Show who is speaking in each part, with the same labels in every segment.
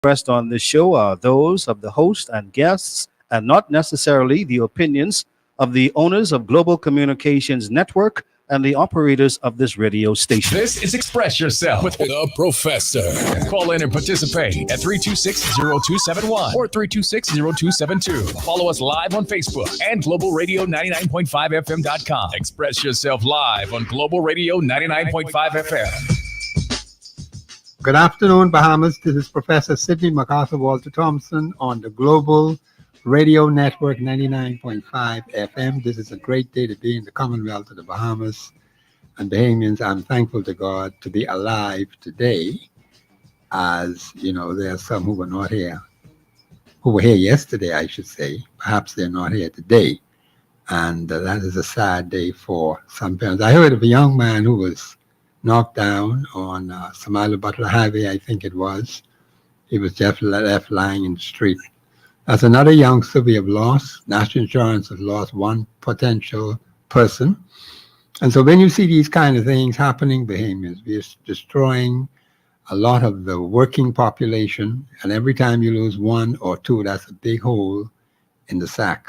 Speaker 1: expressed on this show are those of the host and guests and not necessarily the opinions of the owners of Global Communications Network and the operators of this radio station.
Speaker 2: This is Express Yourself with
Speaker 3: The Professor.
Speaker 2: Call in and participate at 326-0271 or 326-0272. Follow us live on Facebook and globalradio99.5fm.com. Express yourself live on Global Radio 99.5 FM.
Speaker 4: Good afternoon, Bahamas. This is Professor Sidney MacArthur Walter Thompson on the Global Radio Network 99.5 FM. This is a great day to be in the Commonwealth of the Bahamas and Bahamians. I'm thankful to God to be alive today. As you know, there are some who were not here, who were here yesterday, I should say. Perhaps they're not here today. And that is a sad day for some parents. I heard of a young man who was knocked down on Somalia Butler Highway, I think it was. He was just left lying in the street. That's another youngster we have lost. National Insurance has lost one potential person. And so when you see these kind of things happening, Bahamians, we're destroying a lot of the working population. And every time you lose one or two, that's a big hole in the sack.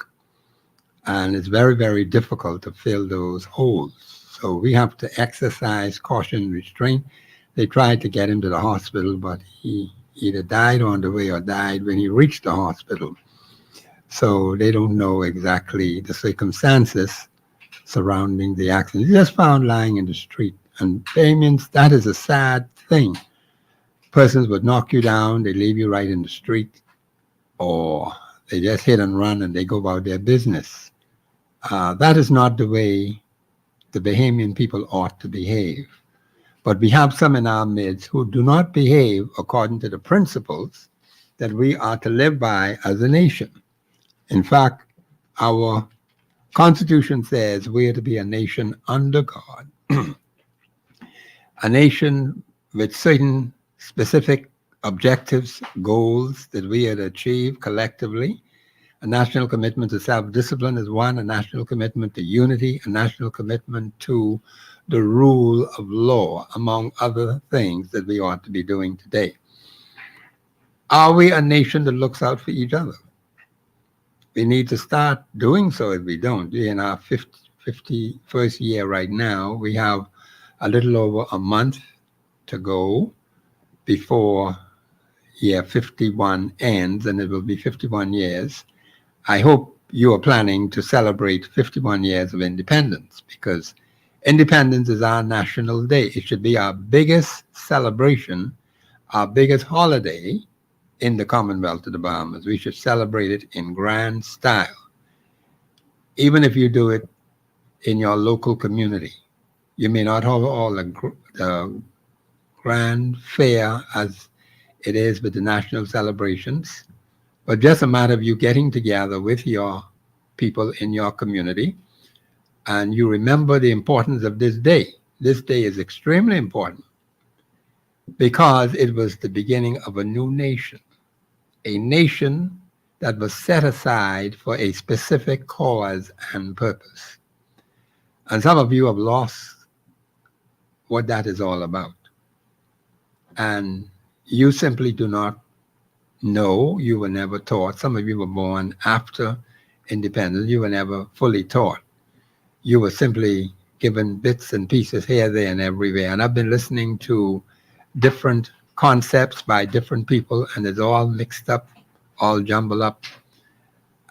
Speaker 4: And it's very, very difficult to fill those holes. So we have to exercise caution and restraint. They tried to get him to the hospital, but he either died on the way or died when he reached the hospital. So they don't know exactly the circumstances surrounding the accident. He just found lying in the street. And Bahamians, that is a sad thing. Persons would knock you down, they leave you right in the street, or they just hit and run and they go about their business. That is not the way the Bahamian people ought to behave. But we have some in our midst who do not behave according to the principles that we are to live by as a nation. In fact, our Constitution says we are to be a nation under God, a nation with certain specific objectives, goals that we are to achieve collectively. A national commitment to self-discipline is one, a national commitment to unity, a national commitment to the rule of law, among other things that we ought to be doing today. Are we a nation that looks out for each other? We need to start doing so if we don't. We're in our 51st year right now. We have a little over a month to go before year 51 ends, and it will be 51 years. I hope you are planning to celebrate 51 years of independence, because independence is our national day. It should be our biggest celebration, our biggest holiday in the Commonwealth of the Bahamas. We should celebrate it in grand style. Even if you do it in your local community, you may not have all the grand fare as it is with the national celebrations, but just a matter of you getting together with your people in your community, and you remember the importance of this day. This day is extremely important because it was the beginning of a new nation, a nation that was set aside for a specific cause and purpose. And some of you have lost what that is all about. And you simply do not know, you were never taught. Some of you were born after independence. You were never fully taught. You were simply given bits and pieces here, there, and everywhere. And I've been listening to different concepts by different people, and it's all mixed up, all jumbled up.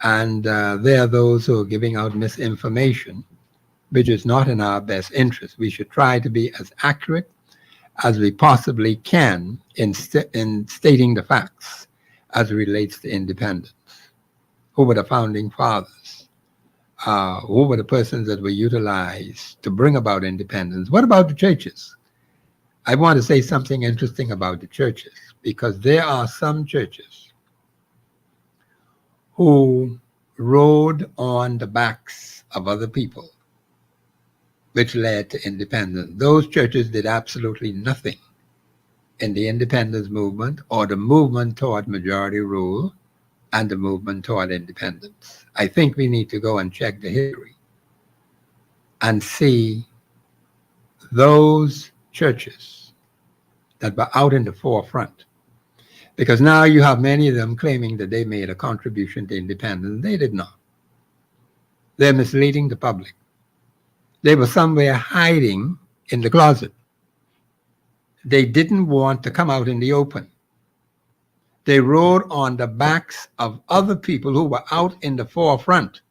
Speaker 4: And there are those who are giving out misinformation, which is not in our best interest. We should try to be as accurate as we possibly can in stating the facts as it relates to independence. Who were the founding fathers? Who were the persons that were utilized to bring about independence? What about the churches? I want to say something interesting about the churches, because there are some churches who rode on the backs of other people, which led to independence. Those churches did absolutely nothing in the independence movement or the movement toward majority rule and the movement toward independence. I think we need to go and check the history and see those churches that were out in the forefront. Because now you have many of them claiming that they made a contribution to independence. They did not. They're misleading the public. They were somewhere hiding in the closet. They didn't want to come out in the open. They rode on the backs of other people who were out in the forefront.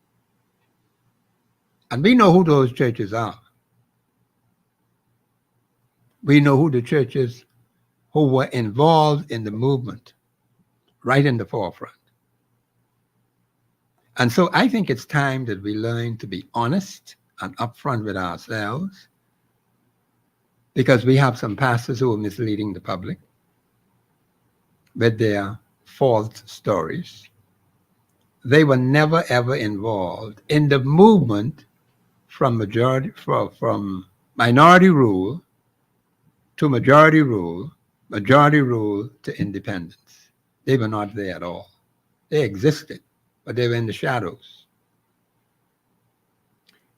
Speaker 4: And we know who those churches are. We know who the churches who were involved in the movement, right in the forefront. And so I think it's time that we learn to be honest and upfront with ourselves, because we have some pastors who are misleading the public with their false stories. They were never ever involved in the movement from minority rule to majority rule to independence. They were not there at all. They existed, but they were in the shadows.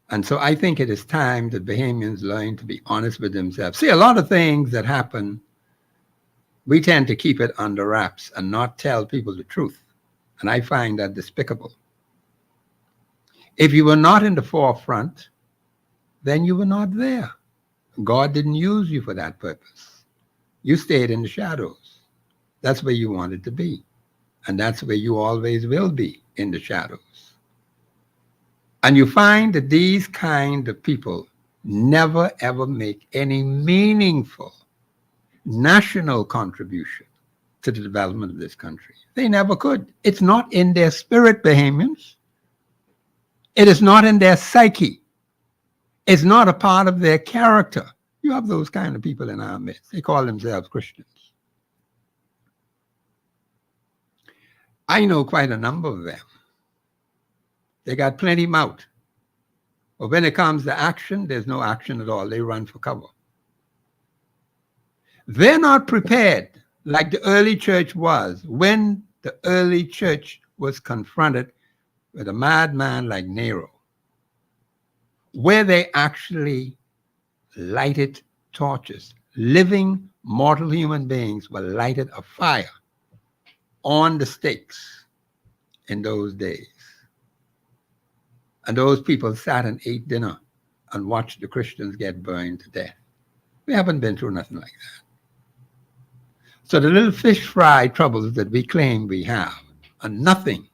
Speaker 4: And so I think it is time that Bahamians learn to be honest with themselves. See, a lot of things that happen, we tend to keep it under wraps and not tell people the truth. And I find that despicable. If you were not in the forefront, then you were not there. God didn't use you for that purpose. You stayed in the shadows. That's where you wanted to be. And that's where you always will be, in the shadows. And you find that these kind of people never ever make any meaningful national contribution to the development of this country. They never could. It's not in their spirit, Bahamians. It is not in their psyche. It's not a part of their character. You have those kind of people in our midst. They call themselves Christians. I know quite a number of them. They got plenty mouth. But when it comes to action, there's no action at all. They run for cover. They're not prepared like the early church was when the early church was confronted with a madman like Nero, where they actually lighted torches. Living, mortal human beings were lighted a fire on the stakes in those days. And those people sat and ate dinner and watched the Christians get burned to death. We haven't been through nothing like that. So the little fish fry troubles that we claim we have are nothing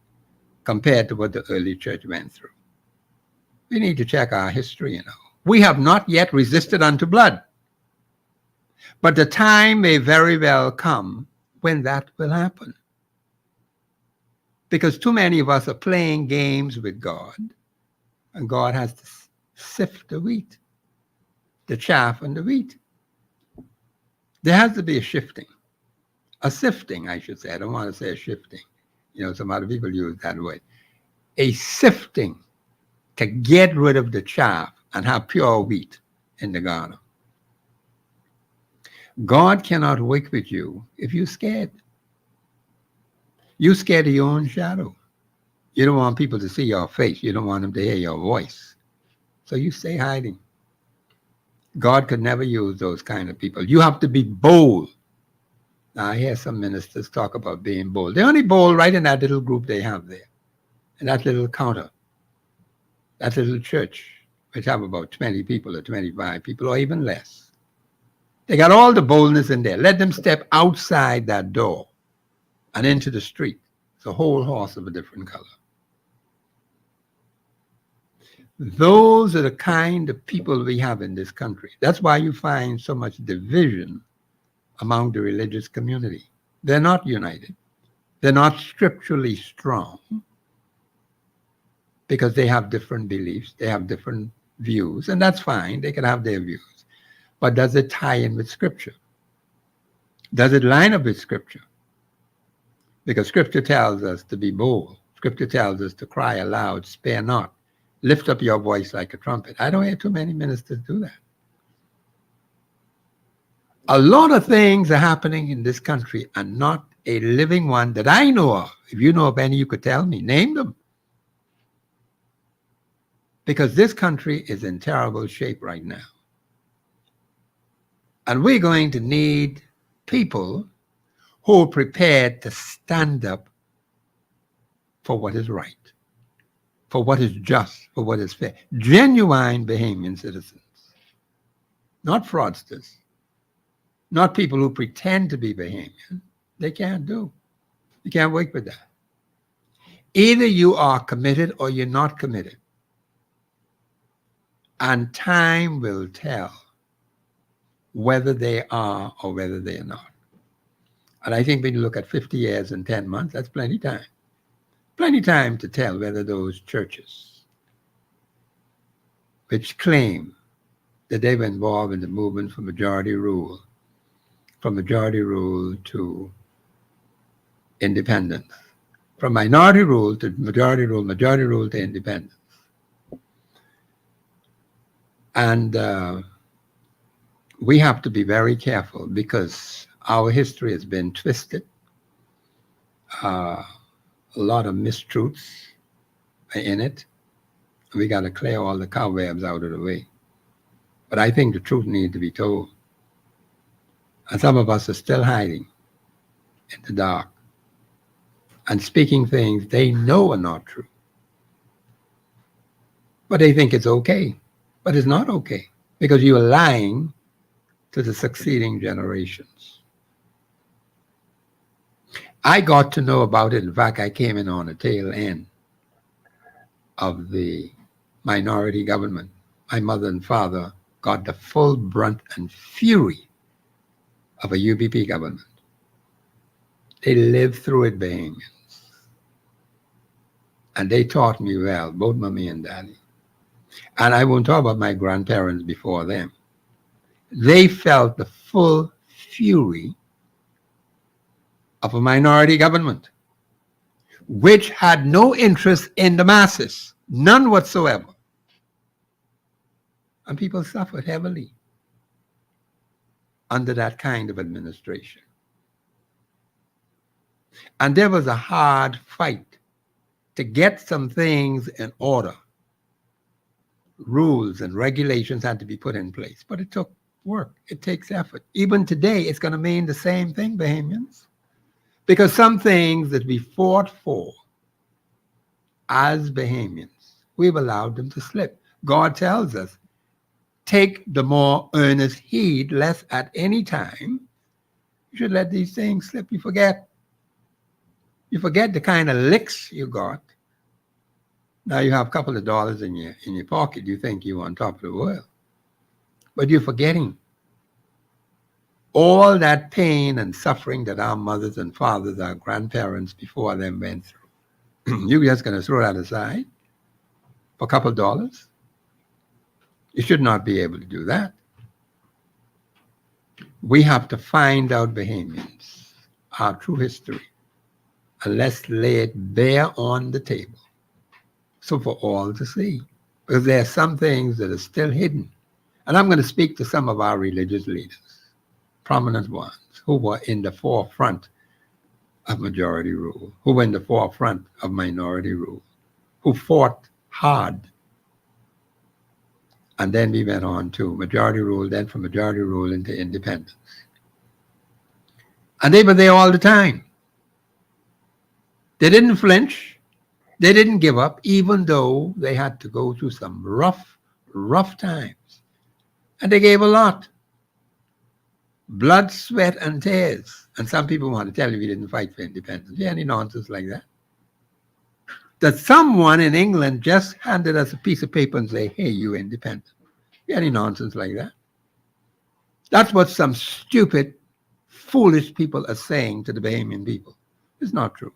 Speaker 4: compared to what the early church went through. We need to check our history, you know. We have not yet resisted unto blood. But the time may very well come when that will happen. Because too many of us are playing games with God, and God has to sift the wheat, the chaff and the wheat. There has to be a shifting. A sifting, I should say. I don't want to say a shifting. You know, some other people use that word. A sifting to get rid of the chaff and have pure wheat in the garden. God cannot work with you if you're scared. You're scared of your own shadow. You don't want people to see your face. You don't want them to hear your voice. So you stay hiding. God could never use those kind of people. You have to be bold. Now, I hear some ministers talk about being bold. They're only bold right in that little group they have there, in that little counter, that little church, which have about 20 people or 25 people or even less. They got all the boldness in there. Let them step outside that door and into the street. It's a whole horse of a different color. Those are the kind of people we have in this country. That's why you find so much division among the religious community. They're not united. They're not scripturally strong because they have different beliefs. They have different views, and that's fine. They can have their views. But does it tie in with Scripture? Does it line up with Scripture? Because Scripture tells us to be bold. Scripture tells us to cry aloud, spare not. Lift up your voice like a trumpet. I don't hear too many ministers do that. A lot of things are happening in this country and not a living one that I know of. If you know of any, you could tell me. Name them. Because this country is in terrible shape right now. And we're going to need people who are prepared to stand up for what is right, for what is just, for what is fair. Genuine Bahamian citizens, not fraudsters, not people who pretend to be Bahamian. They can't do. You can't work with that. Either you are committed or you're not committed. And time will tell whether they are or whether they are not. And I think when you look at 50 years and 10 months, that's plenty time. Plenty time to tell whether those churches which claim that they were involved in the movement for majority rule, from majority rule to independence, from minority rule to majority rule to independence. And we have to be very careful because our history has been twisted. A lot of mistruths are in it. We got to clear all the cobwebs out of the way. But I think the truth needs to be told. And some of us are still hiding in the dark and speaking things they know are not true. But they think it's okay. But it's not okay because you are lying to the succeeding generations. I got to know about it. In fact, I came in on the tail end of the minority government. My mother and father got the full brunt and fury of a UBP government. They lived through it, Bahamians. And they taught me well, both mommy and daddy. And I won't talk about my grandparents before them. They felt the full fury of a minority government, which had no interest in the masses, none whatsoever. And people suffered heavily under that kind of administration. And there was a hard fight to get some things in order. Rules and regulations had to be put in place, but it took work. It takes effort. Even today, it's going to mean the same thing, Bahamians, because some things that we fought for as Bahamians, we've allowed them to slip. God tells us, take the more earnest heed, lest at any time you should let these things slip. You forget. You forget the kind of licks you got. Now you have a couple of dollars in your pocket. You think you're on top of the world. But you're forgetting all that pain and suffering that our mothers and fathers, our grandparents before them went through. You're just going to throw that aside for a couple of dollars? You should not be able to do that. We have to find out, Bahamians, our true history, and let's lay it bare on the table. So for all to see, because there are some things that are still hidden. And I'm going to speak to some of our religious leaders, prominent ones, who were in the forefront of majority rule, who were in the forefront of minority rule, who fought hard. And then we went on to majority rule, then from majority rule into independence. And they were there all the time. They didn't flinch. They didn't give up, even though they had to go through some rough times. And they gave a lot. Blood, sweat, and tears. And some people want to tell you we didn't fight for independence. Yeah, any nonsense like that? That someone in England just handed us a piece of paper and say, hey, you're independent. Yeah, any nonsense like that? That's what some stupid, foolish people are saying to the Bahamian people. It's not true.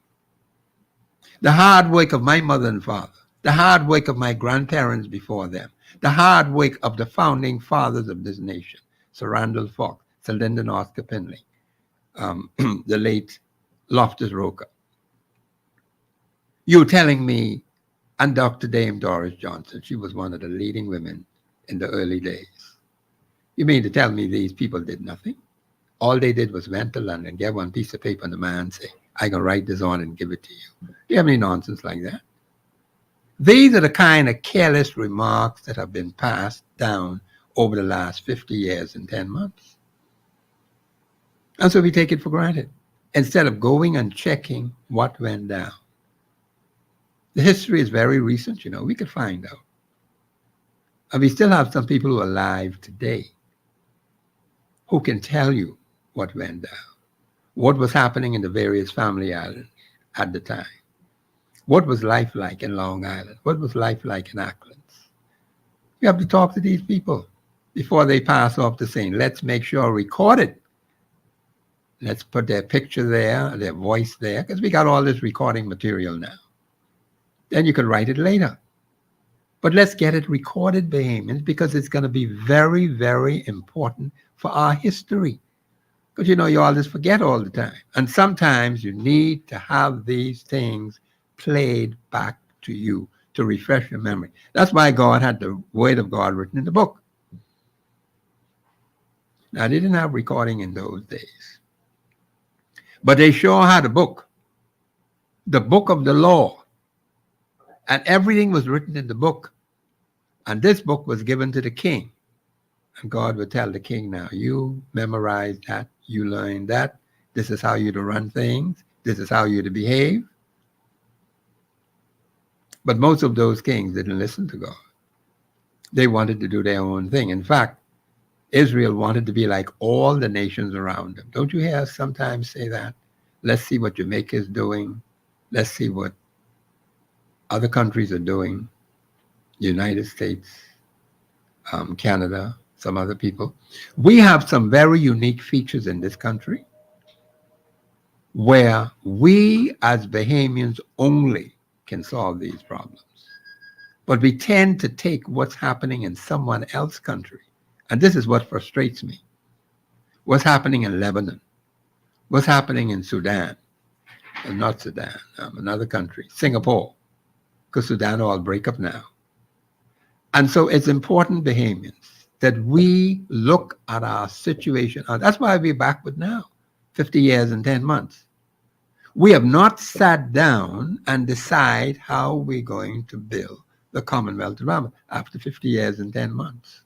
Speaker 4: The hard work of my mother and father, the hard work of my grandparents before them, the hard work of the founding fathers of this nation, Sir Randall Fox, Sir Lyndon Oscar Pinley, the late Loftus Roker. You telling me, and Dr. Dame Doris Johnson, she was one of the leading women in the early days. You mean to tell me these people did nothing? All they did was went to London, get one piece of paper and the man say, I can write this on and give it to you. Do you have any nonsense like that? These are the kind of careless remarks that have been passed down over the last 50 years and 10 months. And so we take it for granted. instead of going and checking what went down. The history is very recent, we could find out. And we still have some people who are alive today who can tell you what went down, what was happening in the various family islands at the time. What was life like in Long Island? What was life like in Acklands? You have to talk to these people before they pass off the saying, let's make sure record it. Let's put their picture there, their voice there, because we got all this recording material now. Then you can write it later. But let's get it recorded, Bahamians, because it's going to be very, very important for our history. Because, you always forget all the time. And sometimes you need to have these things played back to you to refresh your memory. That's why God had the Word of God written in the book. Now, they didn't have recording in those days. But they sure had a book, the book of the law. And everything was written in the book. And this book was given to the king. And God would tell the king, now, you memorize that, you learn that. This is how you're to run things. This is how you're to behave. But most of those kings didn't listen to God. They wanted to do their own thing. In fact, Israel wanted to be like all the nations around them. Don't you hear us sometimes say that? Let's see what Jamaica is doing. Let's see what other countries are doing. United States, Canada, some other people. We have some very unique features in this country where we as Bahamians only can solve these problems. But we tend to take what's happening in someone else's country. And this is what frustrates me. What's happening in Lebanon? What's happening in Sudan? Not Sudan, another country, Singapore, because Sudan all break up now. And so it's important, Bahamians, that we look at our situation. That's why we're backward now, 50 years and 10 months. We have not sat down and decide how we're going to build the Commonwealth of Bahama after 50 years and 10 months.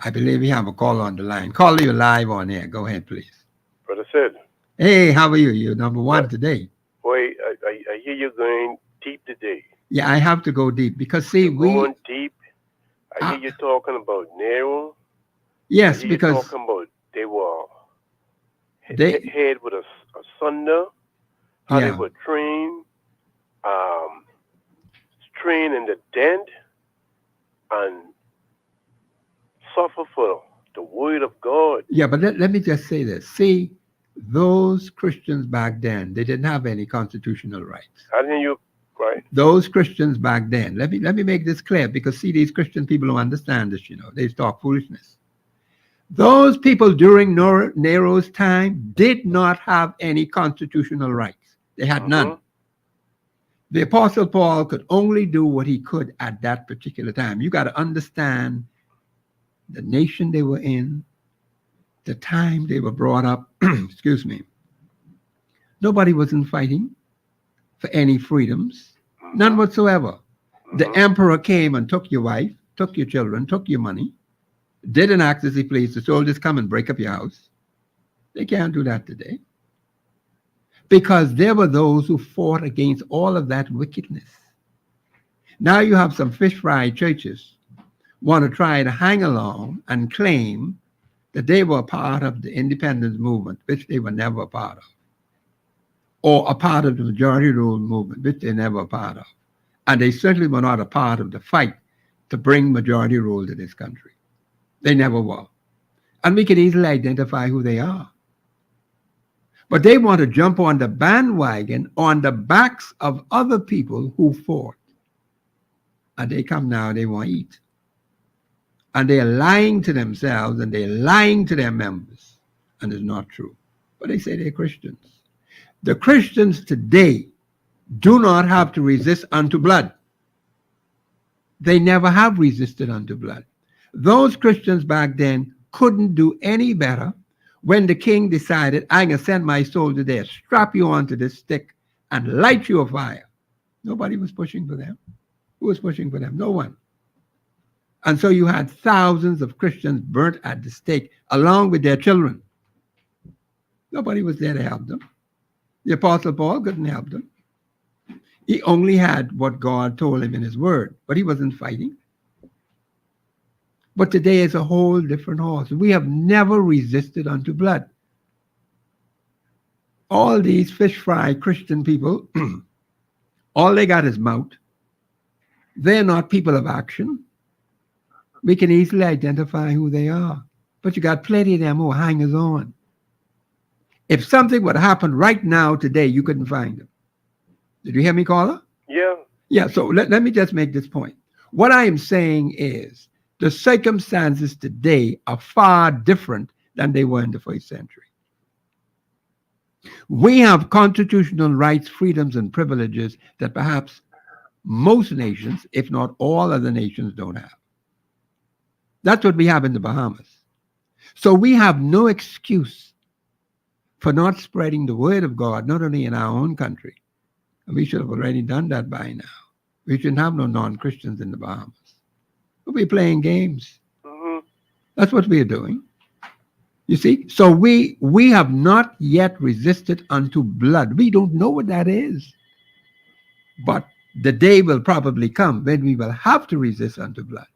Speaker 4: I believe we have a call on the line. Call you live on air. Go ahead, please.
Speaker 3: Brother Sid.
Speaker 4: Hey, how are you? You're number one today.
Speaker 3: Boy, I hear you going deep today.
Speaker 4: Yeah, I have to go deep because, see,
Speaker 3: going deep. I hear you talking about Nero.
Speaker 4: Yes,
Speaker 3: I hear
Speaker 4: because
Speaker 3: you talking about they were head with a sunder, how they were trained in the den, and suffer for the word of God.
Speaker 4: Yeah, but let me just say this. See, those Christians back then, they didn't have any constitutional rights.
Speaker 3: I didn't you right?
Speaker 4: Those Christians back then, let me make this clear, because see, these Christian people don't understand this, they talk foolishness. Those people during Nero's time did not have any constitutional rights. They had none. The Apostle Paul could only do what he could at that particular time. You got to understand the nation they were in, the time they were brought up. Excuse me. Nobody wasn't fighting for any freedoms, none whatsoever. The emperor came and took your wife, took your children, took your money, didn't act as he pleased. The soldiers come and break up your house. They can't do that today. Because there were those who fought against all of that wickedness. Now you have some fish-fry churches want to try to hang along and claim that they were part of the independence movement, which they were never a part of, or a part of the majority rule movement, which they never a part of. And they certainly were not a part of the fight to bring majority rule to this country. They never were. And we can easily identify who they are. But they want to jump on the bandwagon on the backs of other people who fought. And they come now, they want to eat. And they're lying to themselves and they're lying to their members. And it's not true. But they say they're Christians. The Christians today do not have to resist unto blood. They never have resisted unto blood. Those Christians back then couldn't do any better when the king decided, I'm going to send my soldier there, strap you onto this stick and light you afire. Nobody was pushing for them. Who was pushing for them? No one. And so you had thousands of Christians burnt at the stake along with their children. Nobody was there to help them. The Apostle Paul couldn't help them. He only had what God told him in his word, but he wasn't fighting. But today is a whole different horse. We have never resisted unto blood. All these fish fry Christian people, all they got is mouth. They're not people of action. We can easily identify who they are. But you got plenty of them who are hangers on. If something would happen right now today, you couldn't find them. Did you hear me, caller?
Speaker 3: Yeah.
Speaker 4: Yeah, so let me just make this point. What I am saying is the circumstances today are far different than they were in the first century. We have constitutional rights, freedoms, and privileges that perhaps most nations, if not all other nations, don't have. That's what we have in the Bahamas. So we have no excuse for not spreading the word of God, not only in our own country. We should have already done that by now. We shouldn't have no non-Christians in the Bahamas. We'll be playing games.
Speaker 3: Mm-hmm.
Speaker 4: That's what we are doing. You see? So we have not yet resisted unto blood. We don't know what that is. But the day will probably come when we will have to resist unto blood.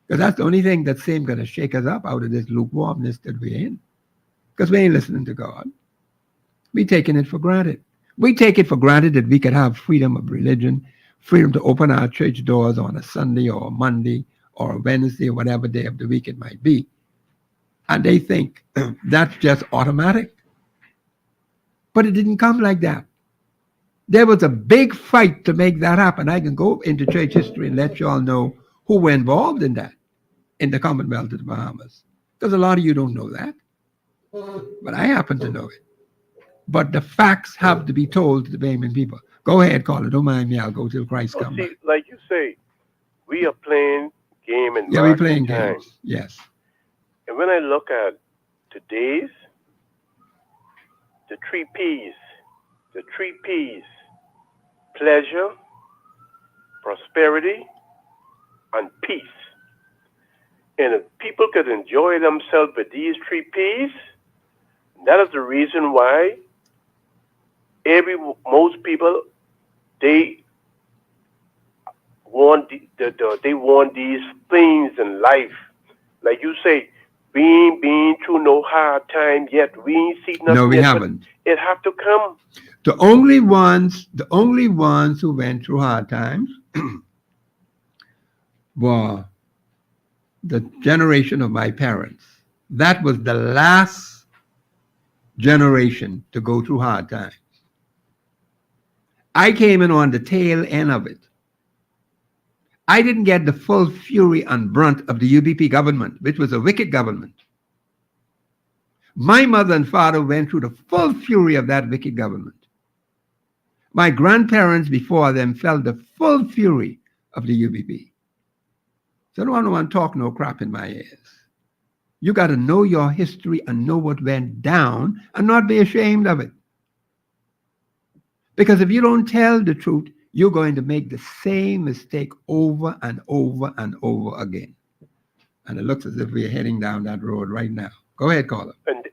Speaker 4: Because that's the only thing that's going to shake us up out of this lukewarmness that we're in. Because we ain't listening to God. We're taking it for granted. We take it for granted that we could have freedom of religion, freedom to open our church doors on a Sunday or a Monday or a Wednesday or whatever day of the week it might be. And they think that's just automatic. But it didn't come like that. There was a big fight to make that happen. I can go into church history and let you all know who were involved in that in the Commonwealth of the Bahamas. Because a lot of you don't know that. But I happen to know it. But the facts have to be told to the Bahamian people. Go ahead, caller. Don't mind me. I'll go till Christ comes back.
Speaker 3: Like you say, we are playing game and
Speaker 4: yeah, we're playing games. Yes.
Speaker 3: And when I look at today's, the three P's, pleasure, prosperity, and peace. And if people could enjoy themselves with these three P's, that is the reason why most people, they want they want these things in life. Like you say, we ain't been through no hard time yet. We ain't seen nothing.
Speaker 4: No, we
Speaker 3: yet,
Speaker 4: haven't.
Speaker 3: It have to come.
Speaker 4: The only ones who went through hard times were the generation of my parents. That was the last generation to go through hard times. I came in on the tail end of it. I didn't get the full fury and brunt of the UBP government, which was a wicked government. My mother and father went through the full fury of that wicked government. My grandparents before them felt the full fury of the UBP. So I don't want to talk no crap in my ears. You got to know your history and know what went down and not be ashamed of it. Because if you don't tell the truth, you're going to make the same mistake over and over and over again. And it looks as if we're heading down that road right now. Go ahead, caller.
Speaker 3: And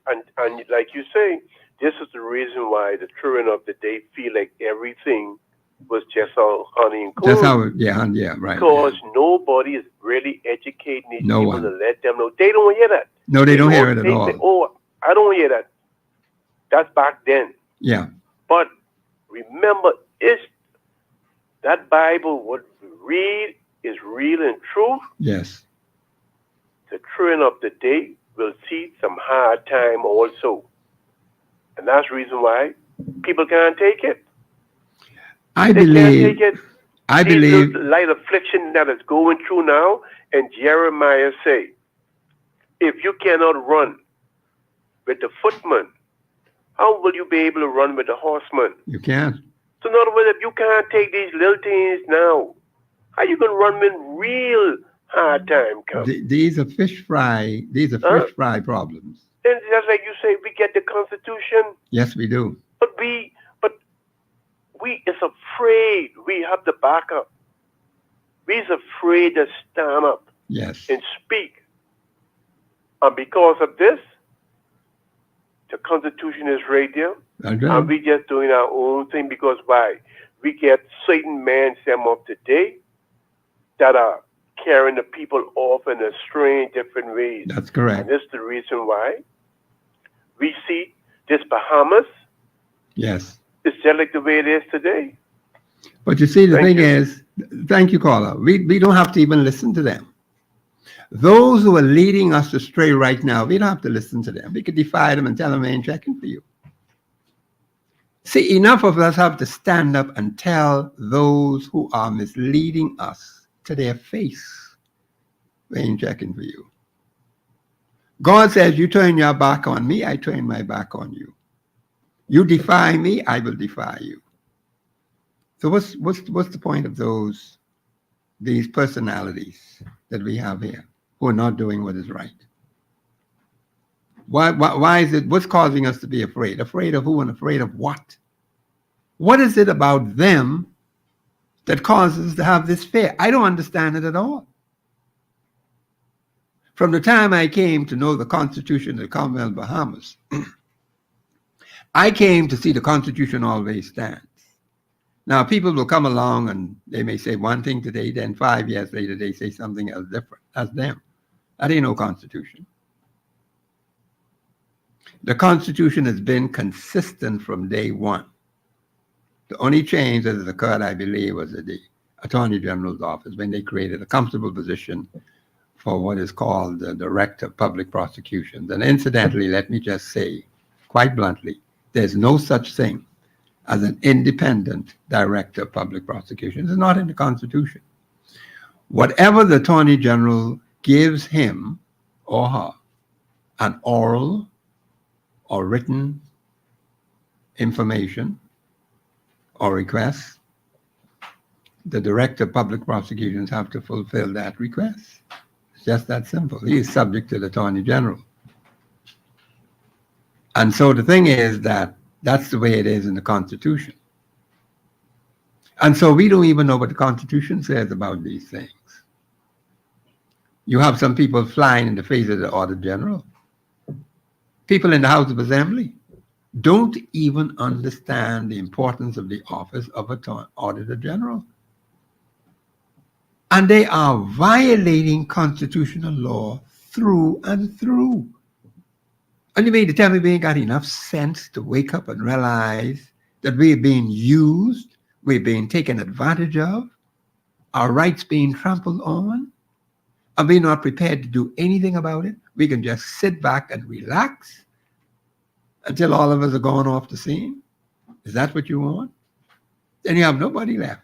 Speaker 3: like you say, this is the reason why the children of the day feel like everything was just all honey and cool.
Speaker 4: That's how, right.
Speaker 3: Because nobody is really educating these people
Speaker 4: one.
Speaker 3: to let them know. They don't hear that.
Speaker 4: No, they don't hear it at all.
Speaker 3: Say, oh, I don't hear that. That's back then.
Speaker 4: Yeah.
Speaker 3: But remember, that Bible, what we read, is real and true.
Speaker 4: Yes.
Speaker 3: The children of the day will see some hard time also. And that's the reason why people can't take it.
Speaker 4: I believe
Speaker 3: the light affliction that is going through now, and Jeremiah say, if you cannot run with the footman, how will you be able to run with the horseman?
Speaker 4: You can't.
Speaker 3: So in other words, if you can't take these little things now, how you going to run when real hard time comes?
Speaker 4: These are fish fry. These are fish fry problems.
Speaker 3: And just like you say, we get the Constitution.
Speaker 4: Yes, we do.
Speaker 3: But we is afraid. We have the backup. We is afraid to stand up.
Speaker 4: Yes.
Speaker 3: And speak. And because of this, The Constitution is radio.
Speaker 4: That's
Speaker 3: And
Speaker 4: right.
Speaker 3: we just doing our own thing because why? We get certain men some of today that are carrying the people off in a strange different ways.
Speaker 4: That's
Speaker 3: And
Speaker 4: correct.
Speaker 3: this is the reason why we see this Bahamas
Speaker 4: Yes.
Speaker 3: is just like the way it is today.
Speaker 4: But you see, the
Speaker 3: Thank
Speaker 4: thing
Speaker 3: you.
Speaker 4: is, thank you, caller. We don't have to even listen to them. Those who are leading us astray right now, we don't have to listen to them. We could defy them and tell them they ain't checking for you. See, enough of us have to stand up and tell those who are misleading us to their face, they ain't checking for you. God says, you turn your back on me, I turn my back on you. You defy me, I will defy you. So what's the point of these personalities that we have here who are not doing what is right? Why is it, what's causing us to be afraid? Afraid of who and afraid of what? What is it about them that causes us to have this fear? I don't understand it at all. From the time I came to know the Constitution of the Commonwealth of Bahamas, I came to see the Constitution always stands. Now, people will come along and they may say one thing today, then 5 years later they say something else different. That's them. That ain't no Constitution. The Constitution has been consistent from day one. The only change that has occurred, I believe, was at the Attorney General's office when they created a comfortable position for what is called the Director of Public Prosecutions. And incidentally, let me just say, quite bluntly, there's no such thing as an independent Director of Public Prosecutions. It's not in the Constitution. Whatever the Attorney General gives him or her, an oral or written information or request, the Director of Public Prosecutions have to fulfill that request. It's just that simple. He is subject to the Attorney General. And so the thing is that that's the way it is in the Constitution. And so we don't even know what the Constitution says about these things. You have some people flying in the face of the Auditor General. People in the House of Assembly don't even understand the importance of the office of Auditor General. And they are violating constitutional law through and through. And you mean to tell me we ain't got enough sense to wake up and realize that we're being used, we're being taken advantage of, our rights being trampled on, and we're not prepared to do anything about it? We can just sit back and relax until all of us are gone off the scene? Is that what you want? Then you have nobody left.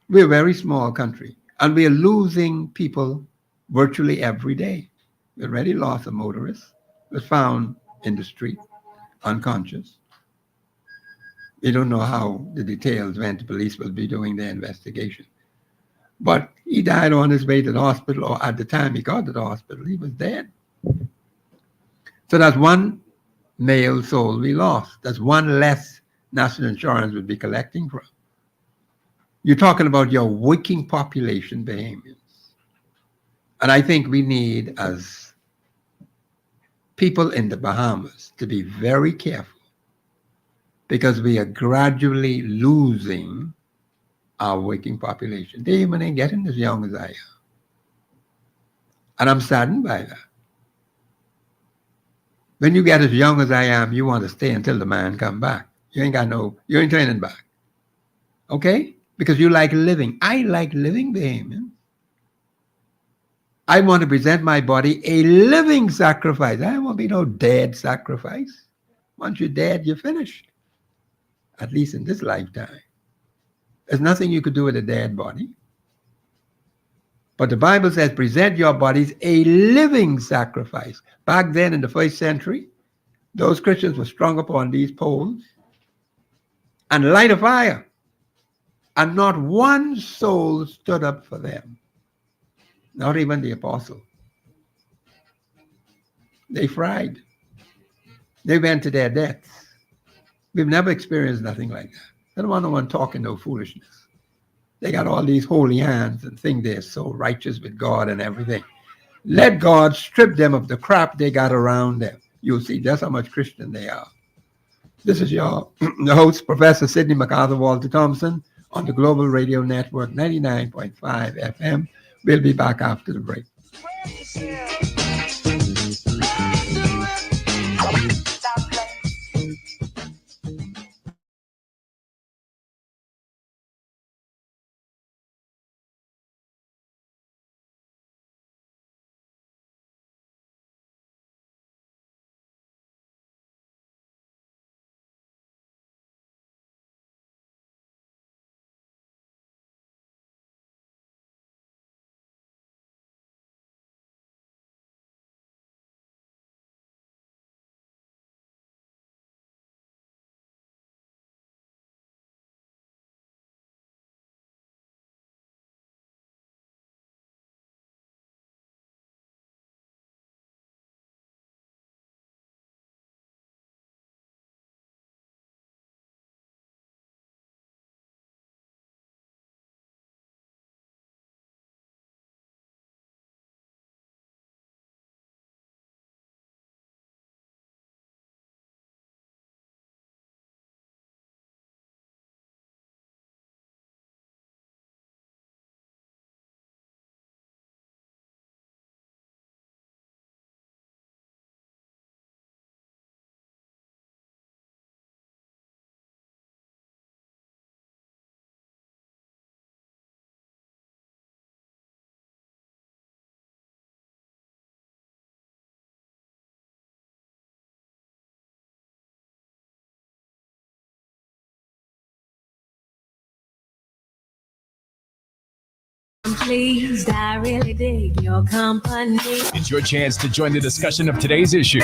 Speaker 4: We're a very small country, and we're losing people virtually every day. We already lost a motorist, was found in the street, unconscious. We don't know how the details went. The police will be doing their investigation. But he died on his way to the hospital, or at the time he got to the hospital, he was dead. So that's one male soul we lost. That's one less national insurance would be collecting from. You're talking about your working population Bahamians. And I think we need, as people in the Bahamas, to be very careful, because we are gradually losing our working population. They even ain't getting as young as I am. And I'm saddened by that. When you get as young as I am, you want to stay until the man come back. You ain't turning back. Okay? Because you like living. I like living, Bahamian. I want to present my body a living sacrifice. I won't be no dead sacrifice. Once you're dead, you're finished. At least in this lifetime. There's nothing you could do with a dead body. But the Bible says, present your bodies a living sacrifice. Back then in the first century, those Christians were strung up on these poles and light a fire. And not one soul stood up for them. Not even the apostle. They fried. They went to their deaths. We've never experienced nothing like that. I don't want no one talking no foolishness. They got all these holy hands and think they're so righteous with God and everything. Let God strip them of the crap they got around them. you'll see just how much Christian they are. This is your the host, Professor Sidney MacArthur Walter Thompson, on the Global Radio Network 99.5 FM. We'll be back after the break.
Speaker 2: Pleased, I really dig your company. It's your chance to join the discussion of today's issue.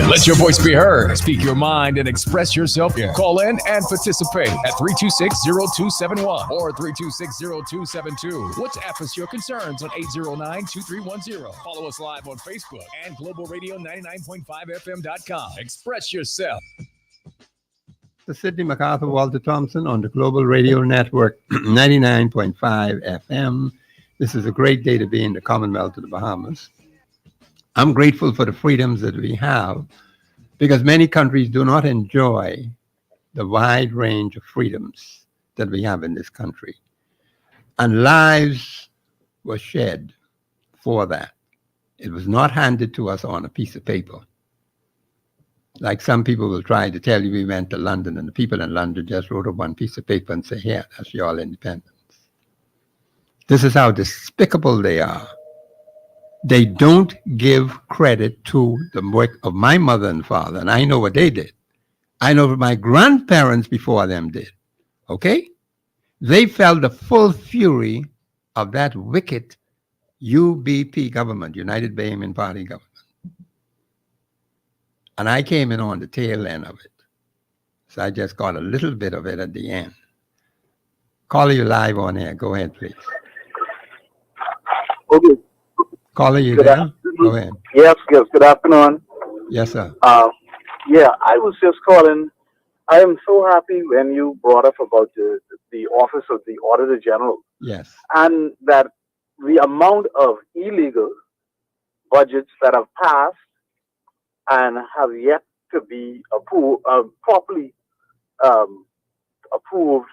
Speaker 2: Let your voice be heard. Speak your mind and express yourself. Call in and participate at 326-0271 or 326-0272. WhatsApp us your concerns on 809-2310. Follow us live on Facebook and globalradio99.5fm.com. Express yourself.
Speaker 4: The Sidney MacArthur Walter Thompson on the Global Radio Network 99.5 FM. This is a great day to be in the Commonwealth of the Bahamas. I'm grateful for the freedoms that we have because many countries do not enjoy the wide range of freedoms that we have in this country. And lives were shed for that. It was not handed to us on a piece of paper. Like some people will try to tell you we went to London and the people in London just wrote up one piece of paper and say, here, that's your independence. This is how despicable they are. They don't give credit to the work of my mother and father, and I know what they did. I know what my grandparents before them did. Okay? They felt the full fury of that wicked UBP government, United Bahamian Party government. And I came in on the tail end of it. So I just got a little bit of it at the end. Caller, you live on air. Go ahead, please.
Speaker 5: Okay.
Speaker 4: Caller, you there? Go ahead.
Speaker 5: Yes. Good afternoon.
Speaker 4: Yes, sir.
Speaker 5: Yeah, I was just calling. I am so happy when you brought up about the Office of the Auditor General.
Speaker 4: Yes.
Speaker 5: And that the amount of illegal budgets that have passed and have yet to be properly approved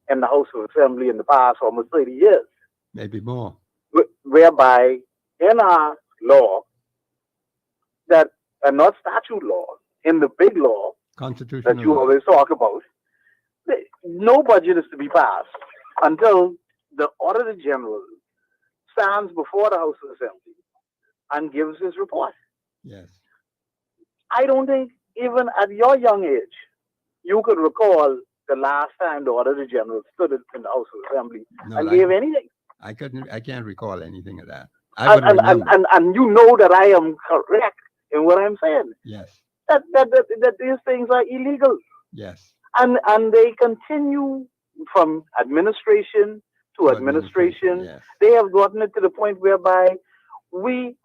Speaker 5: in the House of Assembly in the past almost 30 years.
Speaker 4: Maybe more.
Speaker 5: Whereby in our law, that and not statute law, in the big law that you always talk about, no budget is to be passed until the Auditor General stands before the House of Assembly and gives his report.
Speaker 4: Yes.
Speaker 5: I don't think even at your young age, you could recall the last time the Auditor General stood in the House of Assembly and gave anything.
Speaker 4: I can't recall anything of that.
Speaker 5: And you know that I am correct in what I'm saying.
Speaker 4: Yes.
Speaker 5: That these things are illegal.
Speaker 4: Yes.
Speaker 5: And they continue from administration to administration.
Speaker 4: Yes.
Speaker 5: They have gotten it to the point whereby we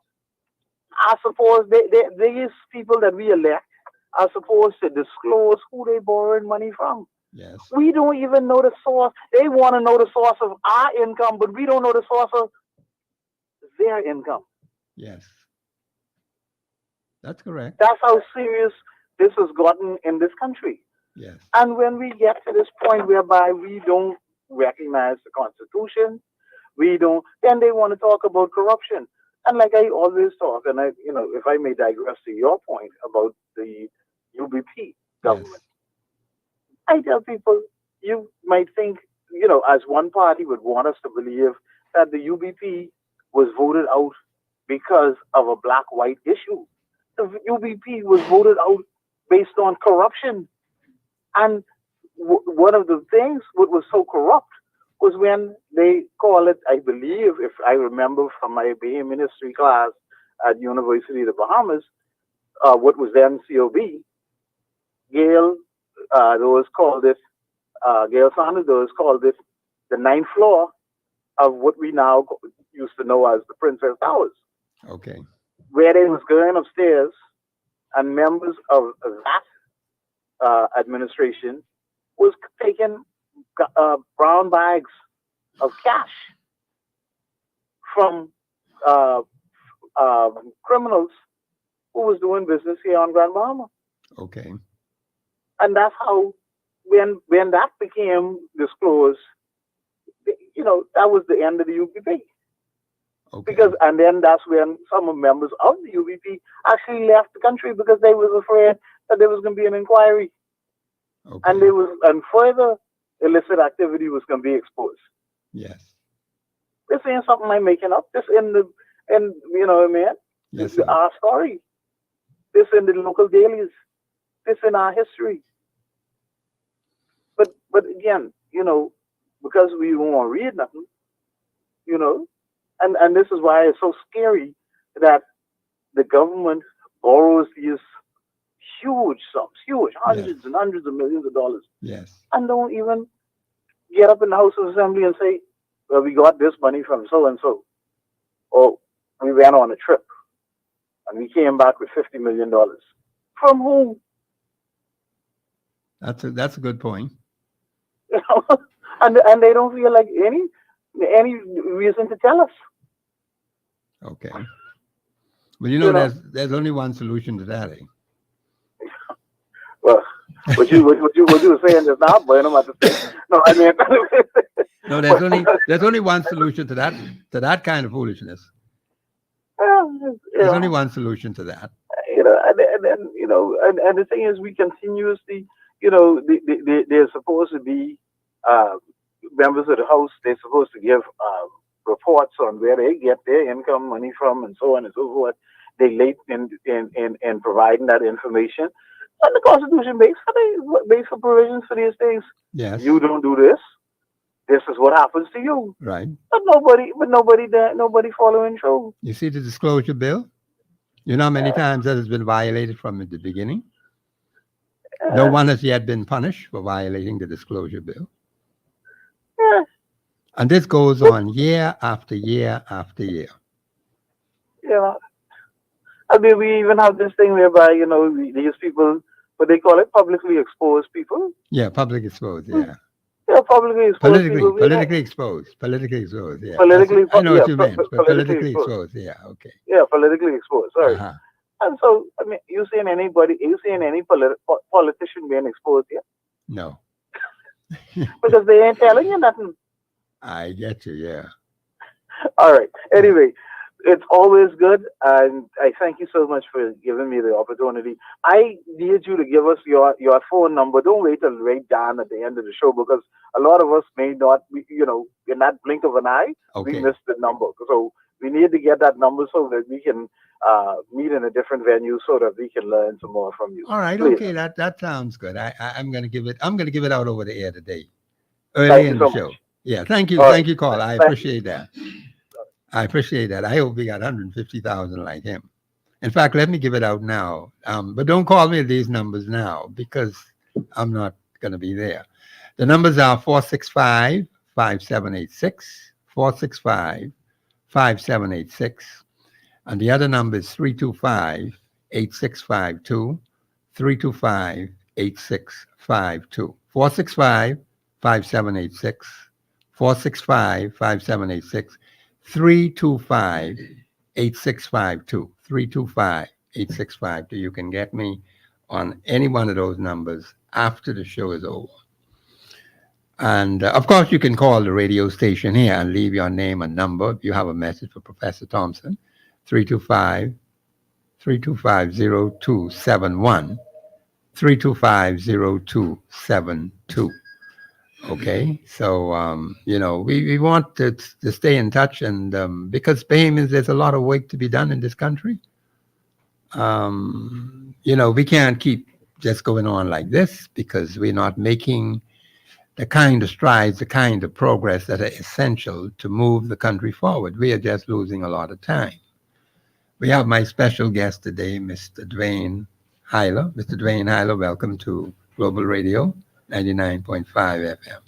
Speaker 5: are supposed, these people that we elect are supposed to disclose who they borrowing money from.
Speaker 4: Yes.
Speaker 5: We don't even know the source. They want to know the source of our income, but we don't know the source of their income.
Speaker 4: Yes. That's correct.
Speaker 5: That's how serious this has gotten in this country.
Speaker 4: Yes.
Speaker 5: And when we get to this point whereby we don't recognize the Constitution, we don't, then they want to talk about corruption. And like I always talk, and if I may digress to your point about the UBP government, I tell people, you might think, as one party would want us to believe that the UBP was voted out because of a black-white issue. The UBP was voted out based on corruption. And one of the things what was so corrupt was when they call it, I believe, if I remember from my Bahamian history class at University of the Bahamas, what was then COB, Gail those called it, Gail Sanders those called it the ninth floor of what we now used to know as the Princess Towers.
Speaker 4: Okay.
Speaker 5: Where they was going upstairs, and members of that administration was taking brown bags of cash from criminals who was doing business here on Grand Bahama.
Speaker 4: Okay.
Speaker 5: And that's how, when that became disclosed, that was the end of the UBP.
Speaker 4: Okay.
Speaker 5: And then that's when some of members of the UBP actually left the country because they was afraid that there was going to be an inquiry.
Speaker 4: Okay.
Speaker 5: And further illicit activity was going to be exposed.
Speaker 4: Yes.
Speaker 5: This ain't something I'm making up. This you know what I mean?
Speaker 4: Yes,
Speaker 5: This is
Speaker 4: sir.
Speaker 5: our story. This in the local dailies. This in our history. But again, because we won't read nothing, and this is why it's so scary that the government borrows these huge sums, hundreds and hundreds of millions of dollars,
Speaker 4: Yes.
Speaker 5: and don't even get up in the House of Assembly and say, well, we got this money from so and so, or we went on a trip and we came back with $50 million. From whom?
Speaker 4: That's a good point.
Speaker 5: And they don't feel like any reason to tell us.
Speaker 4: Okay. Well, there's only one solution to that, eh?
Speaker 5: Well, what you were saying just now, but I'm about to say. No, I mean.
Speaker 4: No, there's only one solution to that kind of foolishness. There's only one solution to that.
Speaker 5: And the thing is, we continuously, they're supposed to be members of the House. They're supposed to give reports on where they get their income money from, and so on and so forth. They late in providing that information. And the Constitution makes for provisions for these things.
Speaker 4: Yes.
Speaker 5: You don't do this. This is what happens to you.
Speaker 4: Right.
Speaker 5: But nobody following through.
Speaker 4: You see the disclosure bill? You know how many times that has been violated from the beginning? No one has yet been punished for violating the disclosure bill.
Speaker 5: Yeah.
Speaker 4: And this goes on year after year after year.
Speaker 5: Yeah. I mean, we even have this thing whereby, these people, what they call it, publicly exposed people.
Speaker 4: Yeah, public exposed, yeah.
Speaker 5: Yeah, publicly exposed people.
Speaker 4: Politically exposed, yeah.
Speaker 5: I
Speaker 4: know what you meant, but politically exposed, yeah, okay.
Speaker 5: Yeah, politically exposed, sorry.
Speaker 4: Uh-huh.
Speaker 5: And so, I mean, you seeing any politician being exposed here?
Speaker 4: No.
Speaker 5: Because they ain't telling you nothing.
Speaker 4: I get you, yeah.
Speaker 5: All right. Anyway, it's always good, and I thank you so much for giving me the opportunity. I need you to give us your phone number. Don't wait till right down at the end of the show, because a lot of us may not, in that blink of an eye,
Speaker 4: Okay.
Speaker 5: we missed the number. So we need to get that number so that we can meet in a different venue, so that we can learn some more from you.
Speaker 4: All right,
Speaker 5: Please.
Speaker 4: okay, that sounds good. I'm gonna give it out over the air today, early in the show.
Speaker 5: Much.
Speaker 4: Yeah, thank you, Carl. I appreciate that. I appreciate that. I hope we got 150,000 like him. In fact, let me give it out now. But don't call me these numbers now, because I'm not going to be there. The numbers are 465-5786, 465-5786. And the other number is 325-8652, 325-8652. 465-5786, 465-5786. 325-8652, 865. So you can get me on any one of those numbers after the show is over. And of course, you can call the radio station here and leave your name and number. If you have a message for Professor Thompson, 325 0271, 3250272. Okay, so we want to stay in touch, and because Bahamians, there's a lot of work to be done in this country. We can't keep just going on like this because we're not making the kind of strides, the kind of progress that are essential to move the country forward. We are just losing a lot of time. We have my special guest today, Mr. Dwayne Hyler. Mr. Dwayne Hyler, welcome to Global Radio 99.5 FM.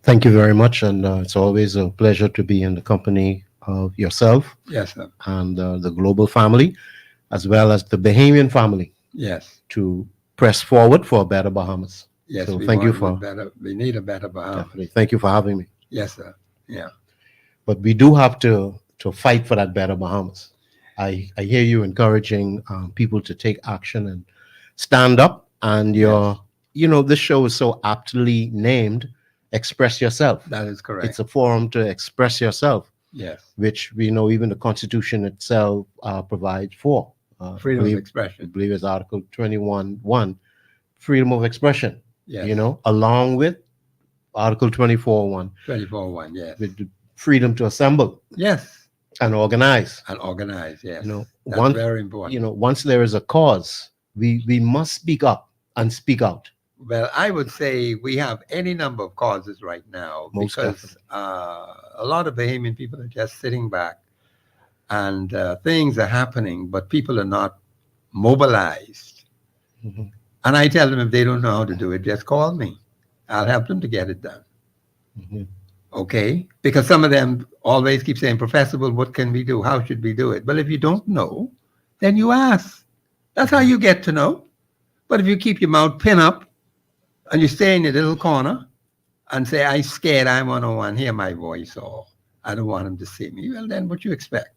Speaker 1: Thank you very much, and it's always a pleasure to be in the company of yourself.
Speaker 4: Yes, sir.
Speaker 1: And the global family, as well as the Bahamian family.
Speaker 4: Yes.
Speaker 1: To press forward for a better Bahamas.
Speaker 4: Yes,
Speaker 1: so
Speaker 4: we need a better Bahamas.
Speaker 1: Definitely. Thank you for having me.
Speaker 4: Yes, sir. Yeah.
Speaker 1: But we do have to fight for that better Bahamas. I hear you encouraging people to take action and stand up. And this show is so aptly named, Express Yourself.
Speaker 4: That is correct.
Speaker 1: It's a forum to express yourself.
Speaker 4: Yes.
Speaker 1: Which we know even the Constitution itself provides for.
Speaker 4: Freedom of expression.
Speaker 1: I believe it's Article 21(1), freedom of expression.
Speaker 4: Yes.
Speaker 1: Along with Article 24(1).
Speaker 4: 24(1), yes.
Speaker 1: With the freedom to assemble.
Speaker 4: Yes.
Speaker 1: And organize.
Speaker 4: Yes.
Speaker 1: That's
Speaker 4: very important.
Speaker 1: Once there is a cause, we must speak up and speak out.
Speaker 4: Well, I would say we have any number of causes right now because a lot of Bahamian people are just sitting back and things are happening, but people are not mobilized.
Speaker 1: Mm-hmm.
Speaker 4: And I tell them if they don't know how to do it, just call me. I'll help them to get it done.
Speaker 1: Mm-hmm.
Speaker 4: Okay? Because some of them always keep saying, Professor, well, what can we do? How should we do it? Well, if you don't know, then you ask. That's how you get to know. But if you keep your mouth pinned up and you stay in your little corner and say, I'm scared, I want to hear my voice, or I don't want him to see me, well, then what you expect?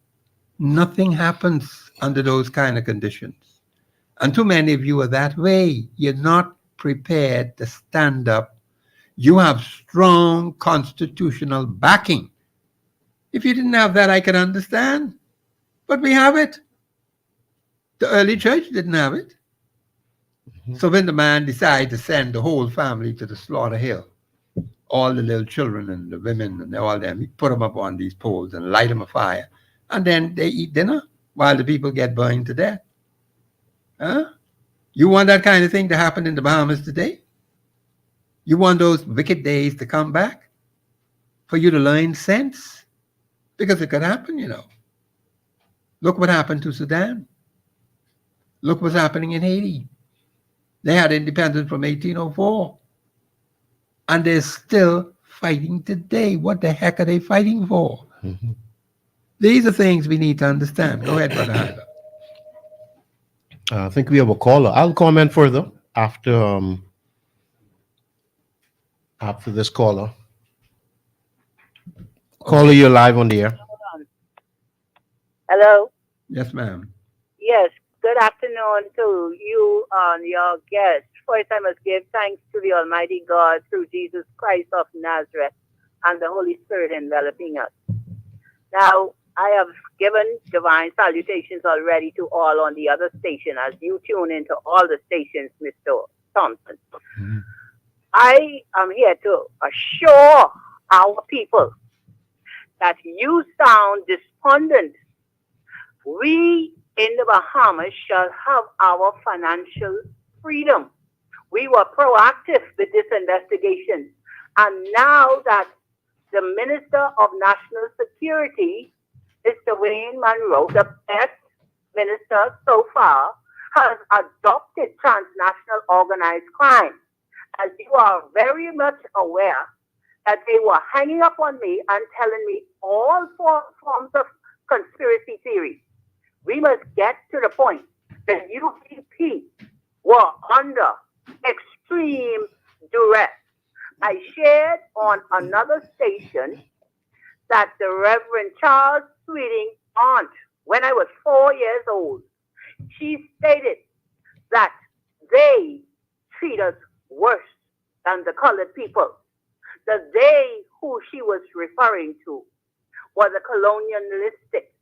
Speaker 4: Nothing happens under those kind of conditions. And too many of you are that way. You're not prepared to stand up. You have strong constitutional backing. If you didn't have that, I could understand. But we have it. The early church didn't have it.
Speaker 1: Mm-hmm.
Speaker 4: So when the man decided to send the whole family to the slaughter hill, all the little children and the women and all them, he put them up on these poles and light them a fire. And then they eat dinner while the people get burned to death. Huh? You want that kind of thing to happen in the Bahamas today? You want those wicked days to come back? For you to learn sense? Because it could happen, Look what happened to Sudan. Look what's happening in Haiti. They had independence from 1804. And they're still fighting today. What the heck are they fighting for?
Speaker 1: Mm-hmm.
Speaker 4: These are things we need to understand. Go ahead, Brother Hyder.
Speaker 1: I think we have a caller. I'll comment further after this caller. Caller, you're live on the air.
Speaker 6: Hello?
Speaker 4: Yes, ma'am.
Speaker 6: Yes. Good afternoon to you and your guest. First, I must give thanks to the Almighty God through Jesus Christ of Nazareth and the Holy Spirit enveloping us. Now, I have given divine salutations already to all on the other station as you tune into all the stations, Mr. Thompson.
Speaker 1: Mm-hmm.
Speaker 6: I am here to assure our people that you sound despondent. We in the Bahamas shall have our financial freedom. We were proactive with this investigation. And now that the Minister of National Security, Mr. Wayne Monroe, the best minister so far, has adopted transnational organized crime. As you are very much aware that they were hanging up on me and telling me all forms of conspiracy theories. We must get to the point that UPP were under extreme duress. I shared on another station that the Reverend Charles Sweeting's aunt, when I was 4 years old, She stated that they treat us worse than the colored people. The they who she was referring to were the colonialistic.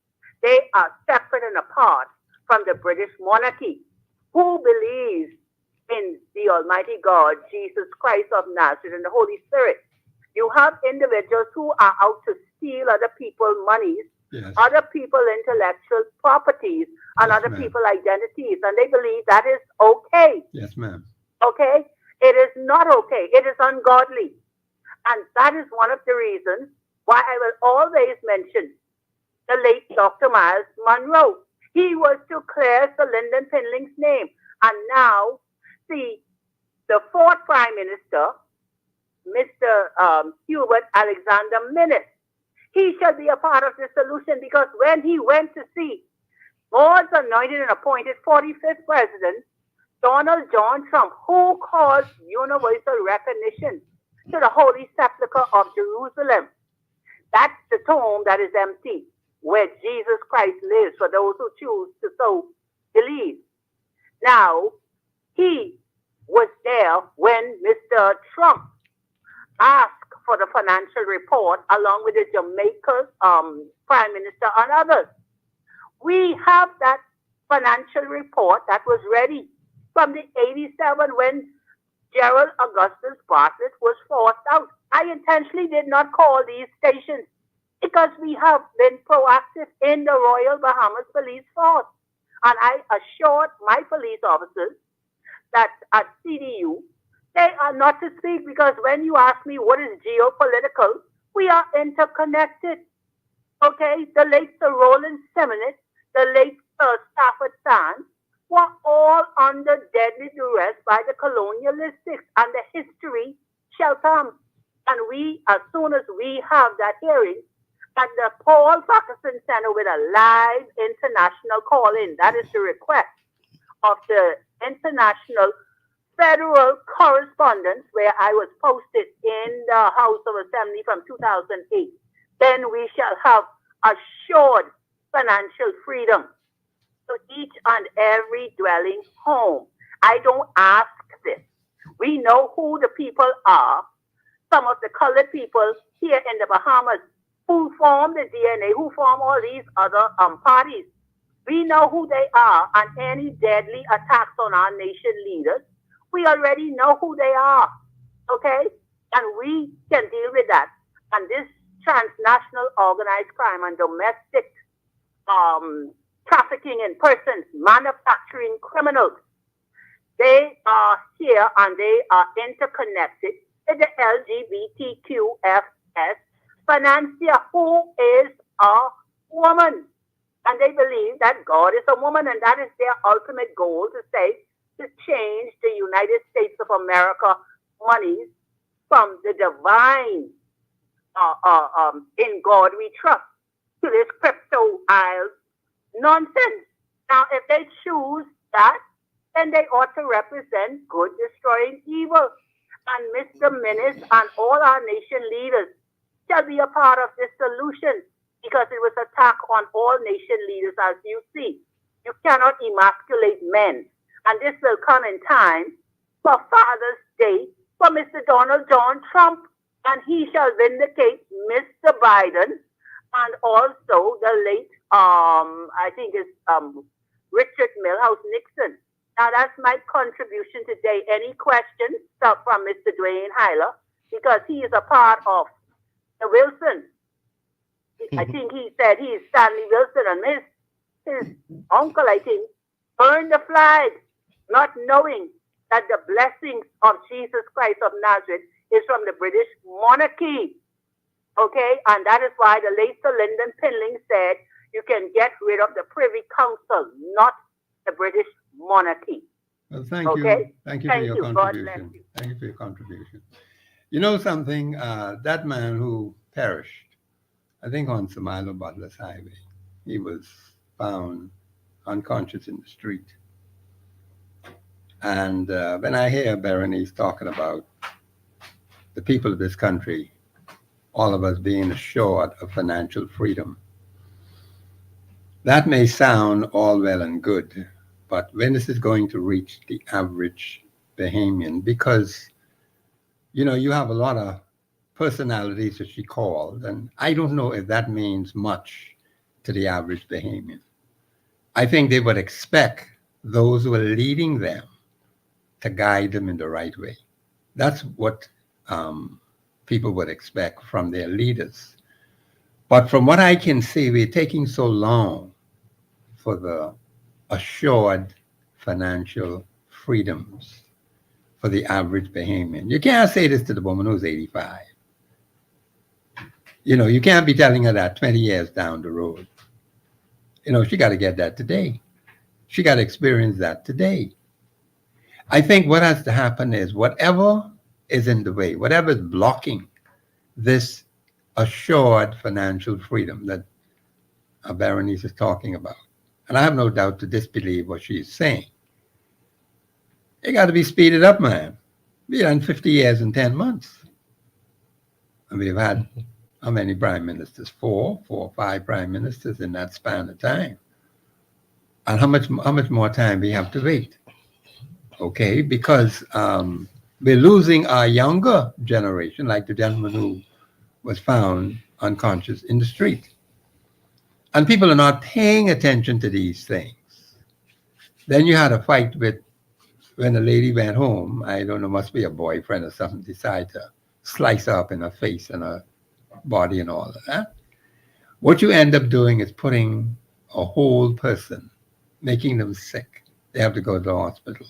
Speaker 6: They are separate and apart from the British monarchy, who believes in the Almighty God, Jesus Christ of Nazareth, and the Holy Spirit. You have individuals who are out to steal other people's monies,
Speaker 4: Yes.
Speaker 6: other people's intellectual properties, and
Speaker 4: Yes,
Speaker 6: other
Speaker 4: ma'am.
Speaker 6: people's identities, and they believe that is okay.
Speaker 4: Yes, ma'am.
Speaker 6: Okay? It is not okay. It is ungodly. And that is one of the reasons why I will always mention the late Dr. Miles Monroe. He was to clear Sir Lyndon Pinling's name. And now, see, the fourth Prime Minister, Mr. Hubert Alexander Minnis, he shall be a part of the solution, because when he went to see God's anointed and appointed 45th President, Donald John Trump, who caused universal recognition to the Holy Sepulchre of Jerusalem. That's the tomb that is empty, where Jesus Christ lives for those who choose to so believe. Now, he was there when Mr. Trump asked for the financial report along with the Jamaica's Prime Minister and others. We have that financial report that was ready from the 87 when Gerald Augustus Bartlett was forced out. I intentionally did not call these stations because we have been proactive in the Royal Bahamas Police Force. And I assured my police officers that at CDU, they are not to speak, because when you ask me what is geopolitical, we are interconnected. Okay, the late Sir Roland Seminit, the late Sir Stafford Sands were all under deadly duress by the colonialistics, and the history shall come. And we, as soon as we have that hearing at the Paul Ferguson Center with a live international call-in, that is the request of the International Federal Correspondence, where I was posted in the House of Assembly from 2008, then we shall have assured financial freedom to each and every dwelling home. I don't ask this. We know who the people are. Some of the colored people here in the Bahamas who form the DNA, who form all these other parties. We know who they are, and any deadly attacks on our nation leaders, we already know who they are, okay? And we can deal with that. And this transnational organized crime and domestic trafficking in persons, manufacturing criminals, they are here and they are interconnected with the LGBTQFS financier, who is a woman. And they believe that God is a woman, and that is their ultimate goal, to change the United States of America monies from the divine in God we trust to this crypto isles nonsense. Now, if they choose that, then they ought to represent good destroying evil. And Mr. Minnis and all our nation leaders shall be a part of this solution, because it was an attack on all nation leaders, as you see. You cannot emasculate men. And this will come in time for Father's Day for Mr. Donald John Trump. And he shall vindicate Mr. Biden and also the late, I think it's Richard Milhouse Nixon. Now, that's my contribution today. Any questions from Mr. Dwayne Hyler? Because he is a part of the Wilson. I think he said he is Stanley Wilson, and his uncle, I think, burned the flag, not knowing that the blessings of Jesus Christ of Nazareth is from the British monarchy. Okay? And that is why the late Sir Lyndon Pinling said you can get rid of the Privy Council, not the British monarchy.
Speaker 4: Well, thank you. Thank you for your contribution. Thank you for your contribution. You know something? That man who perished, I think on Samilo Butler's Highway, he was found unconscious in the street. And when I hear Berenice talking about the people of this country, all of us being assured of financial freedom, that may sound all well and good, but when this is going to reach the average Bahamian, because, you have a lot of personalities that she called, and I don't know if that means much to the average Bahamian. I think they would expect those who are leading them to guide them in the right way. That's what people would expect from their leaders. But from what I can see, we're taking so long for the assured financial freedoms for the average Bahamian. You can't say this to the woman who's 85. You can't be telling her that 20 years down the road. She got to get that today. She got to experience that today. I think what has to happen is whatever is in the way, whatever is blocking this assured financial freedom that Berenice is talking about, and I have no doubt to disbelieve what she's saying, it got to be speeded up, man. We've done 50 years in 10 months. And we've had how many prime ministers? Four or five prime ministers in that span of time. And how much more time we have to wait? Okay, because we're losing our younger generation, like the gentleman who was found unconscious in the street. And people are not paying attention to these things. Then you had a fight with, when the lady went home, I don't know, must be a boyfriend or something, decided to slice her up in her face and her body and all of that. What you end up doing is putting a whole person, making them sick. They have to go to the hospital.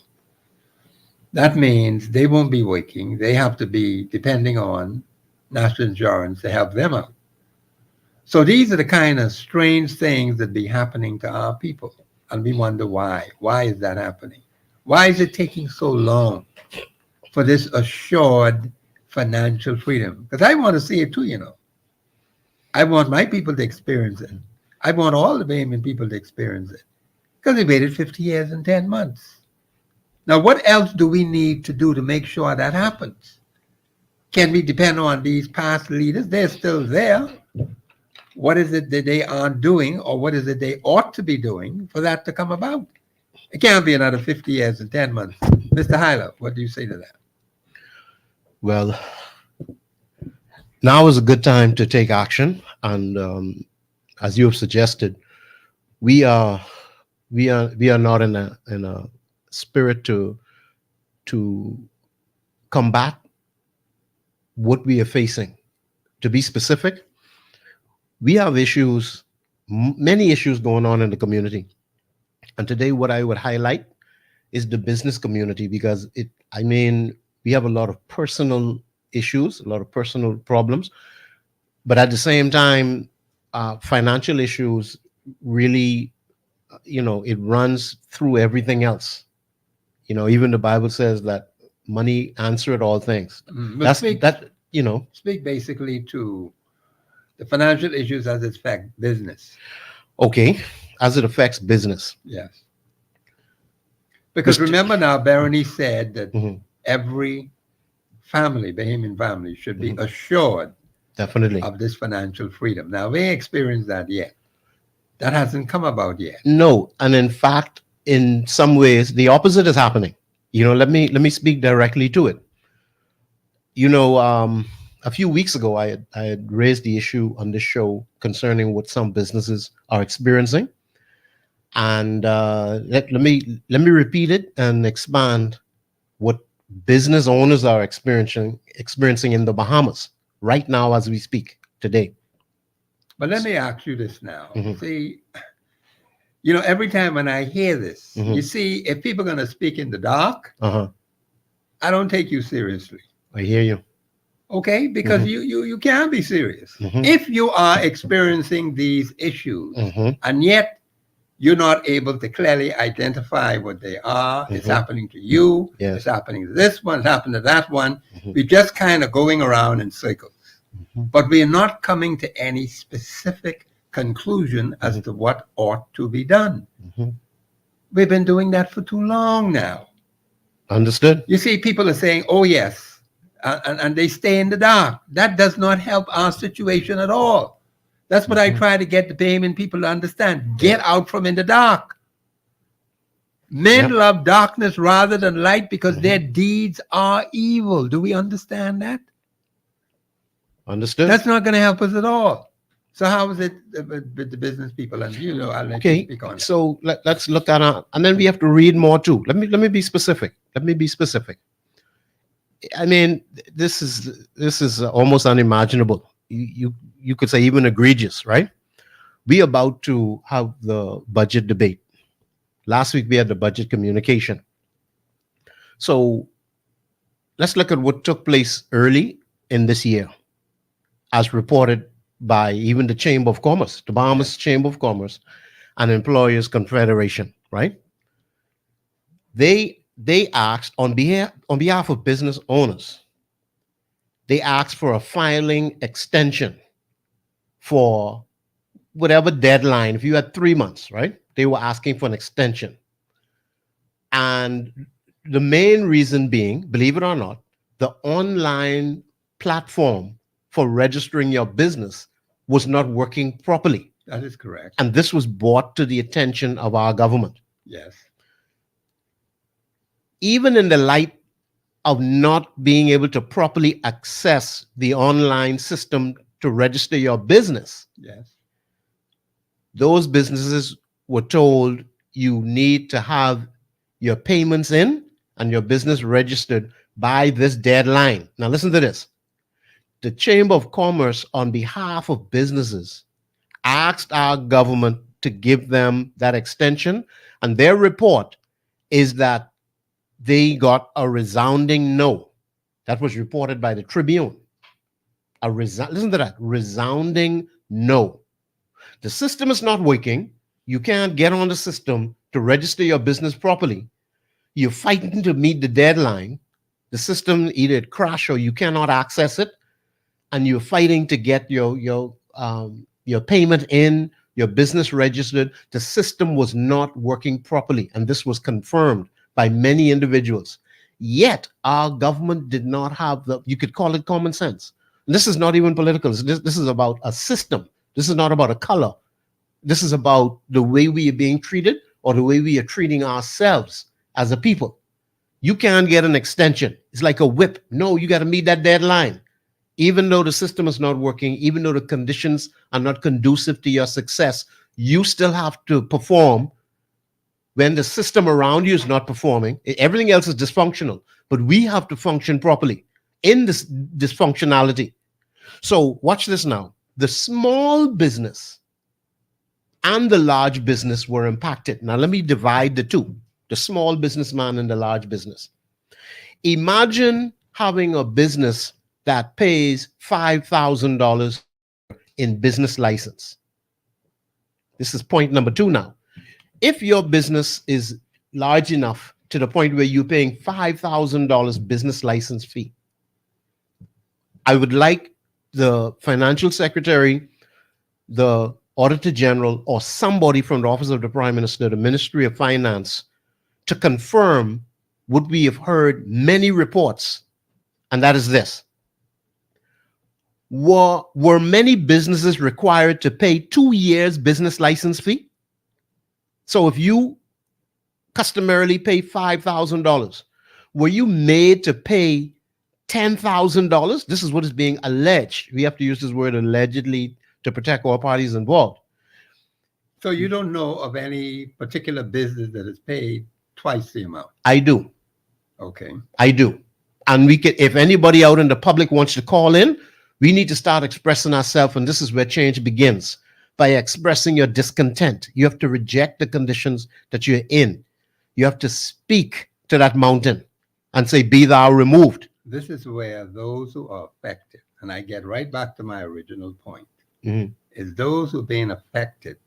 Speaker 4: That means they won't be working. They have to be depending on national insurance to help them out. So these are the kind of strange things that be happening to our people. And we wonder why. Why is that happening? Why is it taking so long for this assured financial freedom? Because I want to see it too, I want my people to experience it. I want all the Bahamian people to experience it. Because they waited 50 years and 10 months. Now, what else do we need to do to make sure that happens? Can we depend on these past leaders? They're still there. What is it that they aren't doing, or what is it they ought to be doing for that to come about? It can't be another 50 years and 10 months. Mr. Hyler, what do you say to that?
Speaker 1: Well, now is a good time to take action. And as you have suggested, we are not in a spirit to combat what we are facing. To be specific, we have issues, many issues going on in the community. And today what I would highlight is the business community, because we have a lot of personal issues, a lot of personal problems, but at the same time, financial issues really, it runs through everything else. Even the Bible says that money answereth all things. Speak
Speaker 4: basically to the financial issues as it affects business.
Speaker 1: Okay, as it affects business.
Speaker 4: Yes. Because remember now, Berenice said that every family, Bahamian family, should be assured
Speaker 1: definitely
Speaker 4: of this financial freedom. Now, we ain't experienced that yet. That hasn't come about yet.
Speaker 1: No, and in fact, in some ways, the opposite is happening. Let me speak directly to it. A few weeks ago, I had raised the issue on this show concerning what some businesses are experiencing, and let me repeat it and expand what business owners are experiencing in the Bahamas right now as we speak today.
Speaker 4: But let me ask you this now. See, every time when I hear this, you see, if people are going to speak in the dark, I don't take you seriously.
Speaker 1: I hear you.
Speaker 4: Okay, because you can be serious. If you are experiencing these issues and yet you're not able to clearly identify what they are, it's happening to you, it's happening to this one, it's happening to that one, we're just kind of going around in circles. But we are not coming to any specific conclusion as to what ought to be done. We've been doing that for too long now.
Speaker 1: Understood.
Speaker 4: You see, people are saying, oh, yes, and they stay in the dark. That does not help our situation at all. That's what I try to get the Bahamian people to understand. Get out from in the dark. Men love darkness rather than light because their deeds are evil. Do we understand that?
Speaker 1: Understood.
Speaker 4: That's not going to help us at all. So how is it with the business people? And I'll let you speak on that.
Speaker 1: So let's look at it, and then we have to read more too. Let me be specific. I mean, this is almost unimaginable. You could say even egregious, right? We about to have the budget debate. Last week we had the budget communication. So let's look at what took place early in this year, as reported by even the Chamber of Commerce, the Bahamas Chamber of Commerce and Employers Confederation, right? They asked on behalf of business owners, they asked for a filing extension for whatever deadline. If you had 3 months, right? They were asking for an extension. And the main reason being, believe it or not, the online platform for registering your business was not working properly.
Speaker 4: That is correct.
Speaker 1: And this was brought to the attention of our government.
Speaker 4: Yes.
Speaker 1: Even in the light of not being able to properly access the online system to register your business,
Speaker 4: yes,
Speaker 1: those businesses were told you need to have your payments in and your business registered by this deadline. Now listen to this. The Chamber of Commerce, on behalf of businesses, asked our government to give them that extension, and their report is that they got a resounding no. That was reported by the Tribune. Listen to that, resounding no. The system is not working. You can't get on the system to register your business properly. You're fighting to meet the deadline. The system either crashed or you cannot access it, and you're fighting to get your payment in, your business registered. The system was not working properly, and this was confirmed by many individuals. Yet our government did not have you could call it common sense. And this is not even political. This is about a system. This is not about a color. This is about the way we are being treated or the way we are treating ourselves as a people. You can't get an extension. It's like a whip. No, you got to meet that deadline. Even though the system is not working, even though the conditions are not conducive to your success, you still have to perform when the system around you is not performing. Everything else is dysfunctional, but we have to function properly in this dysfunctionality. So watch this now. The small business and the large business were impacted. Now let me divide the two, the small businessman and the large business. Imagine having a business that pays $5,000 in business license. This is point number 2 now. If your business is large enough to the point where you're paying $5,000 business license fee, I would like the financial secretary, the auditor general, or somebody from the office of the prime minister, the Ministry of Finance, to confirm what we have heard many reports, and that is this. Were many businesses required to pay 2 years business license fee? So if you customarily pay $5,000, were you made to pay $10,000? This is what is being alleged. We have to use this word allegedly to protect all parties involved.
Speaker 4: So you don't know of any particular business that has paid twice the amount?
Speaker 1: I do.
Speaker 4: Okay.
Speaker 1: I do. And we can, if anybody out in the public wants to call in, we need to start expressing ourselves, and this is where change begins, by expressing your discontent. You have to reject the conditions that you're in. You have to speak to that mountain and say, be thou removed.
Speaker 4: This is where those who are affected, and I get right back to my original point, is those who are being affected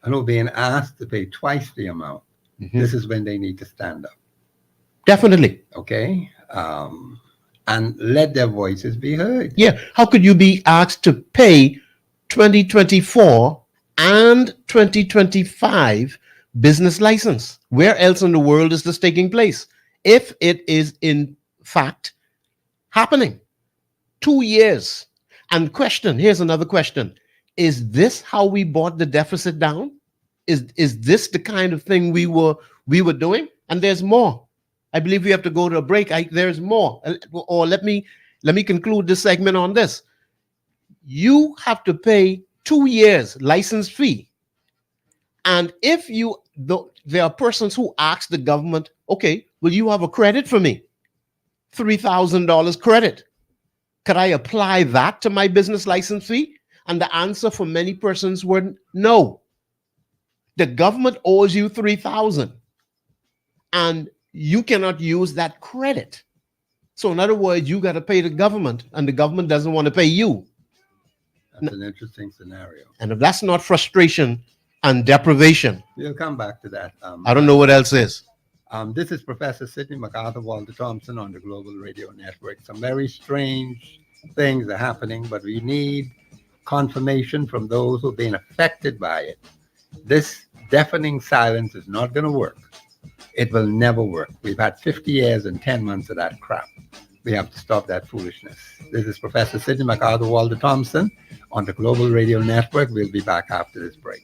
Speaker 4: and who are being asked to pay twice the amount. This is when they need to stand up.
Speaker 1: Definitely.
Speaker 4: Okay? And let their voices be heard.
Speaker 1: Yeah. How could you be asked to pay 2024 and 2025 business license? Where else in the world is this taking place? If it is in fact happening. 2 years. And here's another question. Is this how we brought the deficit down? Is this the kind of thing we were doing? And there's more. I believe we have to go to a break. There's more. Or let me conclude this segment on this. You have to pay 2 years license fee. And if there are persons who ask the government, okay, will you have a credit for me? $3,000 credit. Could I apply that to my business license fee? And the answer for many persons were no. The government owes you $3,000 and you cannot use that credit. So in other words, you got to pay the government and the government doesn't want to pay you.
Speaker 4: That's an interesting scenario.
Speaker 1: And if that's not frustration and deprivation,
Speaker 4: we'll come back to that.
Speaker 1: I don't know what else is.
Speaker 4: This is Professor Sidney MacArthur Walter Thompson on the Global Radio Network. Some very strange things are happening, but we need confirmation from those who've been affected by it. This deafening silence is not going to work. It will never work. We've had 50 years and 10 months of that crap. We have to stop that foolishness. This is Professor Sidney MacArthur Walter Thompson on the Global Radio Network. We'll be back after this break.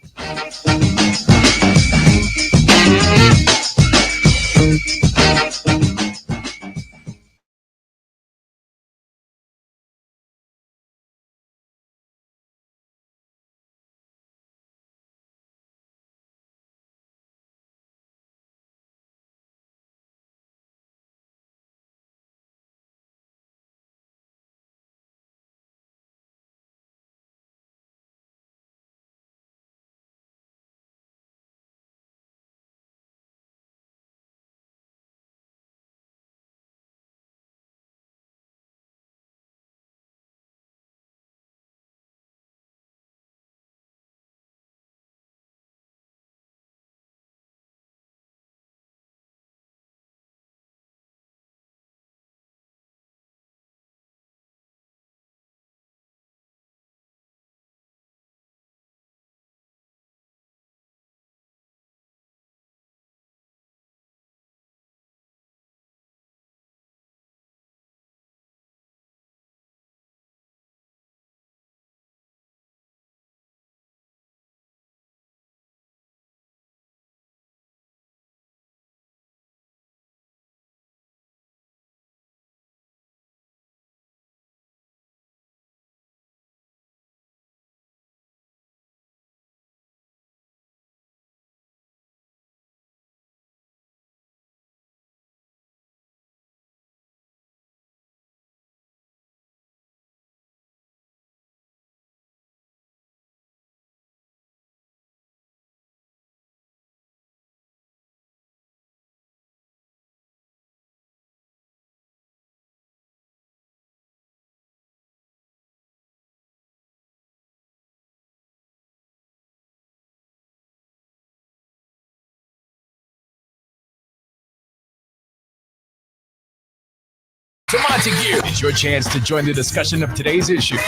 Speaker 2: Gear. It's your chance to join the discussion of today's issue.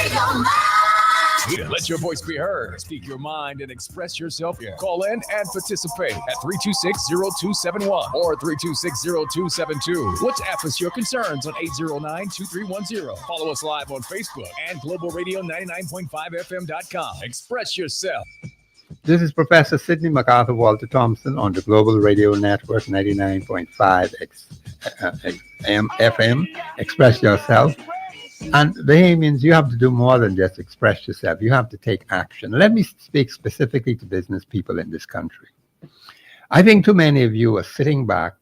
Speaker 2: Let your voice be heard. Speak your mind and express yourself. Call in and participate at 326-0271 or 326-0272. WhatsApp us your concerns on 809-2310. Follow us live on Facebook and globalradio99.5fm.com. Express yourself.
Speaker 4: This is Professor Sidney MacArthur Walter Thompson on the Global Radio Network 99.5 FM. Express yourself. And Bahamians, you have to do more than just express yourself. You have to take action. Let me speak specifically to business people in this country. I think too many of you are sitting back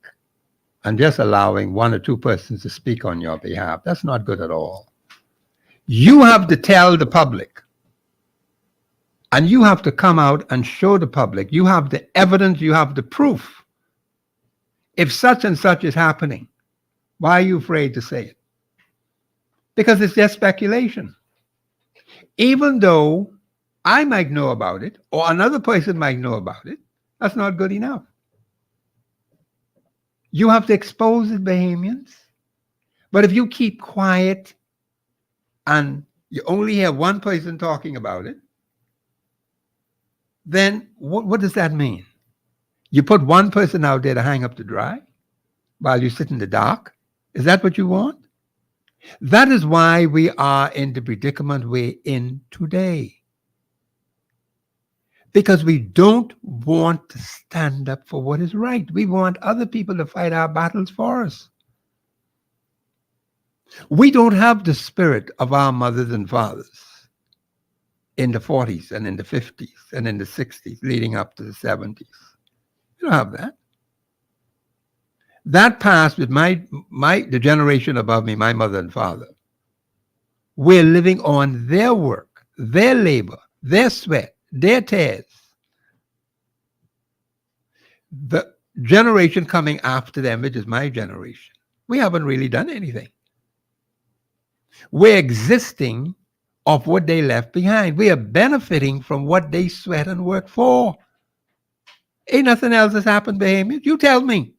Speaker 4: and just allowing one or two persons to speak on your behalf. That's not good at all. You have to tell the public. And you have to come out and show the public. You have the evidence, you have the proof. If such and such is happening, why are you afraid to say it? Because it's just speculation. Even though I might know about it, or another person might know about it, that's not good enough. You have to expose it, Bahamians. But if you keep quiet and you only hear one person talking about it, then what does that mean? You put one person out there to hang up to dry while you sit in the dark? Is that what you want? That is why we are in the predicament we're in today. Because we don't want to stand up for what is right. We want other people to fight our battles for us. We don't have the spirit of our mothers and fathers in the 40s and in the 50s and in the 60s leading up to the 70s. We don't have that. That passed with the generation above me, my mother and father. We're living on their work, their labor, their sweat, their tears. The generation coming after them, which is my generation, we haven't really done anything. We're existing off what they left behind. We are benefiting from what they sweat and work for. Ain't nothing else has happened, Bahamians. You tell me.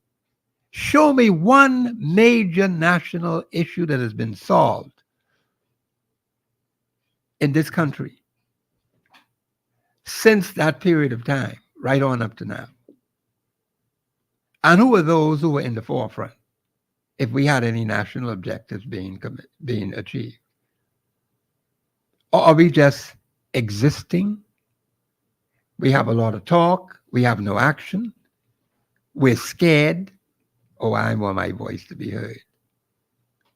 Speaker 4: Show me one major national issue that has been solved in this country since that period of time, right on up to now. And who are those who were in the forefront if we had any national objectives being achieved? Or are we just existing? We have a lot of talk. We have no action. We're scared. Oh, I want my voice to be heard.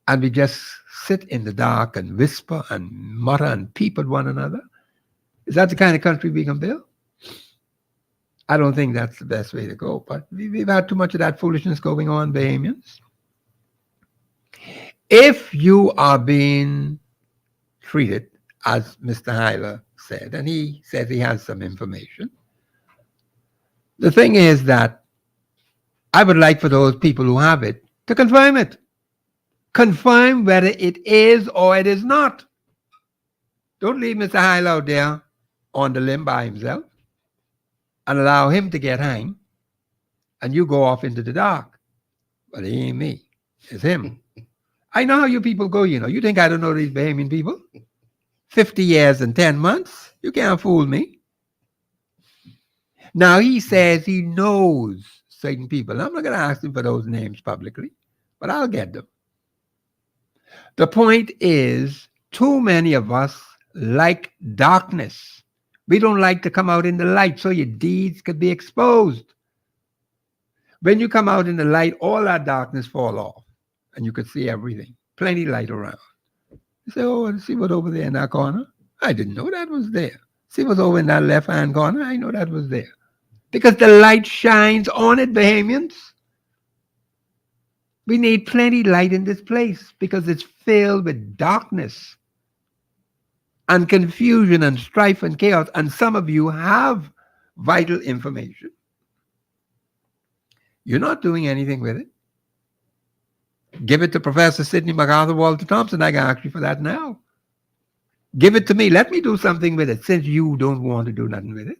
Speaker 4: And we just sit in the dark and whisper and mutter and peep at one another. Is that the kind of country we can build? I don't think that's the best way to go, but we've had too much of that foolishness going on, Bahamians. If you are being treated, as Mr. Hyler said, and he says he has some information, the thing is that I would like for those people who have it to confirm it. Confirm whether it is or it is not. Don't leave Mr. Hyler out there on the limb by himself and allow him to get hanged, and you go off into the dark. But it ain't me. It's him. I know how you people go, you know. You think I don't know these Bahamian people? 50 years and 10 months? You can't fool me. Now, he says he knows certain people. I'm not going to ask him for those names publicly, but I'll get them. The point is, too many of us like darkness. We don't like to come out in the light so your deeds could be exposed. When you come out in the light, all that darkness fall off and you could see everything. Plenty light around. You say, oh, see what's over there in that corner? I didn't know that was there. See what's over in that left-hand corner? I know that was there. Because the light shines on it, Bahamians. We need plenty light in this place because it's filled with darkness and confusion and strife and chaos. And some of you have vital information. You're not doing anything with it. Give it to Professor Sidney MacArthur Walter Thompson. I can ask you for that now. Give it to me. Let me do something with it since you don't want to do nothing with it.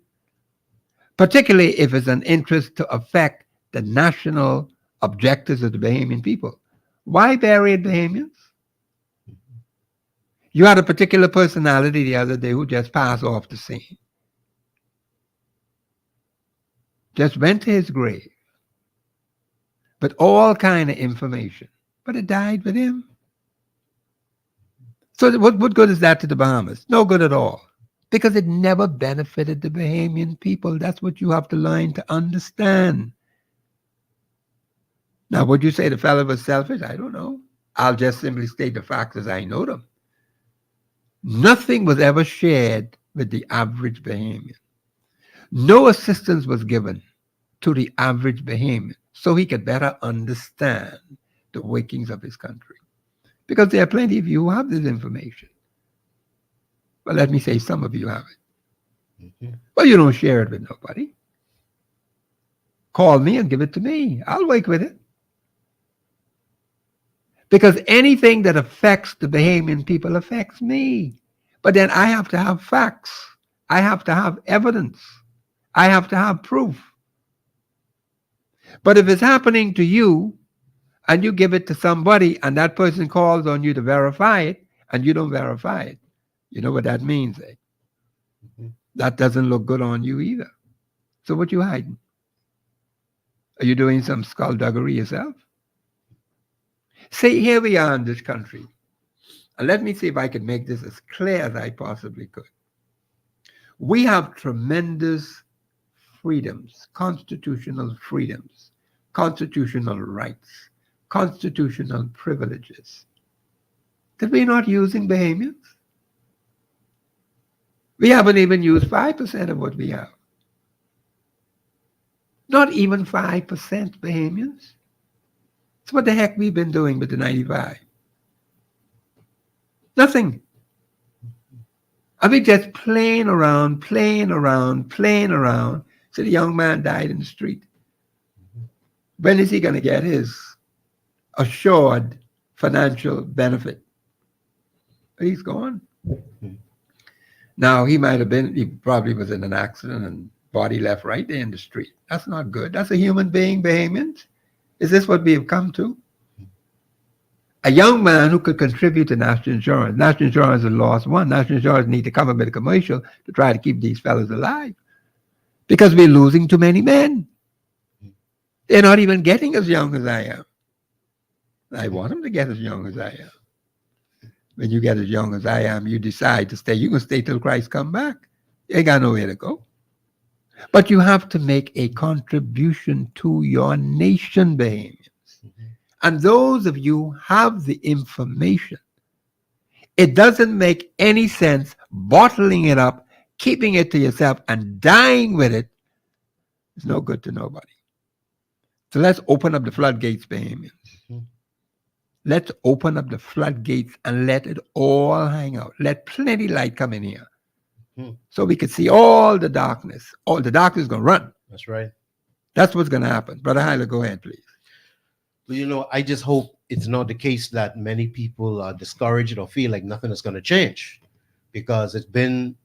Speaker 4: Particularly if it's an interest to affect the national objectives of the Bahamian people. Why bury it, Bahamians? You had a particular personality the other day who just passed off the scene. Just went to his grave. But all kind of information. But it died with him. So what good is that to the Bahamas? No good at all. Because it never benefited the Bahamian people. That's what you have to learn to understand. Now, would you say the fellow was selfish? I don't know. I'll just simply state the facts as I know them. Nothing was ever shared with the average Bahamian. No assistance was given to the average Bahamian so he could better understand the workings of his country. Because there are plenty of you who have this information. But let me say some of you have it. Mm-hmm. Well, you don't share it with nobody. Call me and give it to me. I'll work with it. Because anything that affects the Bahamian people affects me. But then I have to have facts. I have to have evidence. I have to have proof. But if it's happening to you and you give it to somebody and that person calls on you to verify it and you don't verify it, you know what that means, eh? Mm-hmm. That doesn't look good on you either. So what you hiding? Are you doing some skullduggery yourself? See, here we are in this country. And let me see if I can make this as clear as I possibly could. We have tremendous freedoms, constitutional rights, constitutional privileges that we're not using, Bahamians. We haven't even used 5% of what we have. Not even 5%, Bahamians. So what the heck we've been doing with the 95? Nothing. I mean, just playing around. So the young man died in the street. When is he going to get his assured financial benefit? He's gone. Now, he probably was in an accident and body left right there in the street. That's not good. That's a human being, Bahamians. Is this what we have come to? A young man who could contribute to national insurance. National insurance has lost one. National insurance need to come up with a commercial to try to keep these fellas alive because we're losing too many men. They're not even getting as young as I am. I want them to get as young as I am. When you get as young as I am, you decide to stay. You can stay till Christ come back. You ain't got nowhere to go. But you have to make a contribution to your nation, Bahamians. And those of you who have the information, it doesn't make any sense bottling it up, keeping it to yourself, and dying with it. It's no good to nobody. So let's open up the floodgates, Bahamians. Let's open up the floodgates and let it all hang out. Let plenty light come in here. So we can see all the darkness. All the darkness is going to run.
Speaker 1: That's right.
Speaker 4: That's what's going to happen. Brother Hyler, go ahead, please.
Speaker 1: Well, I just hope it's not the case that many people are discouraged or feel like nothing is going to change, because it's been,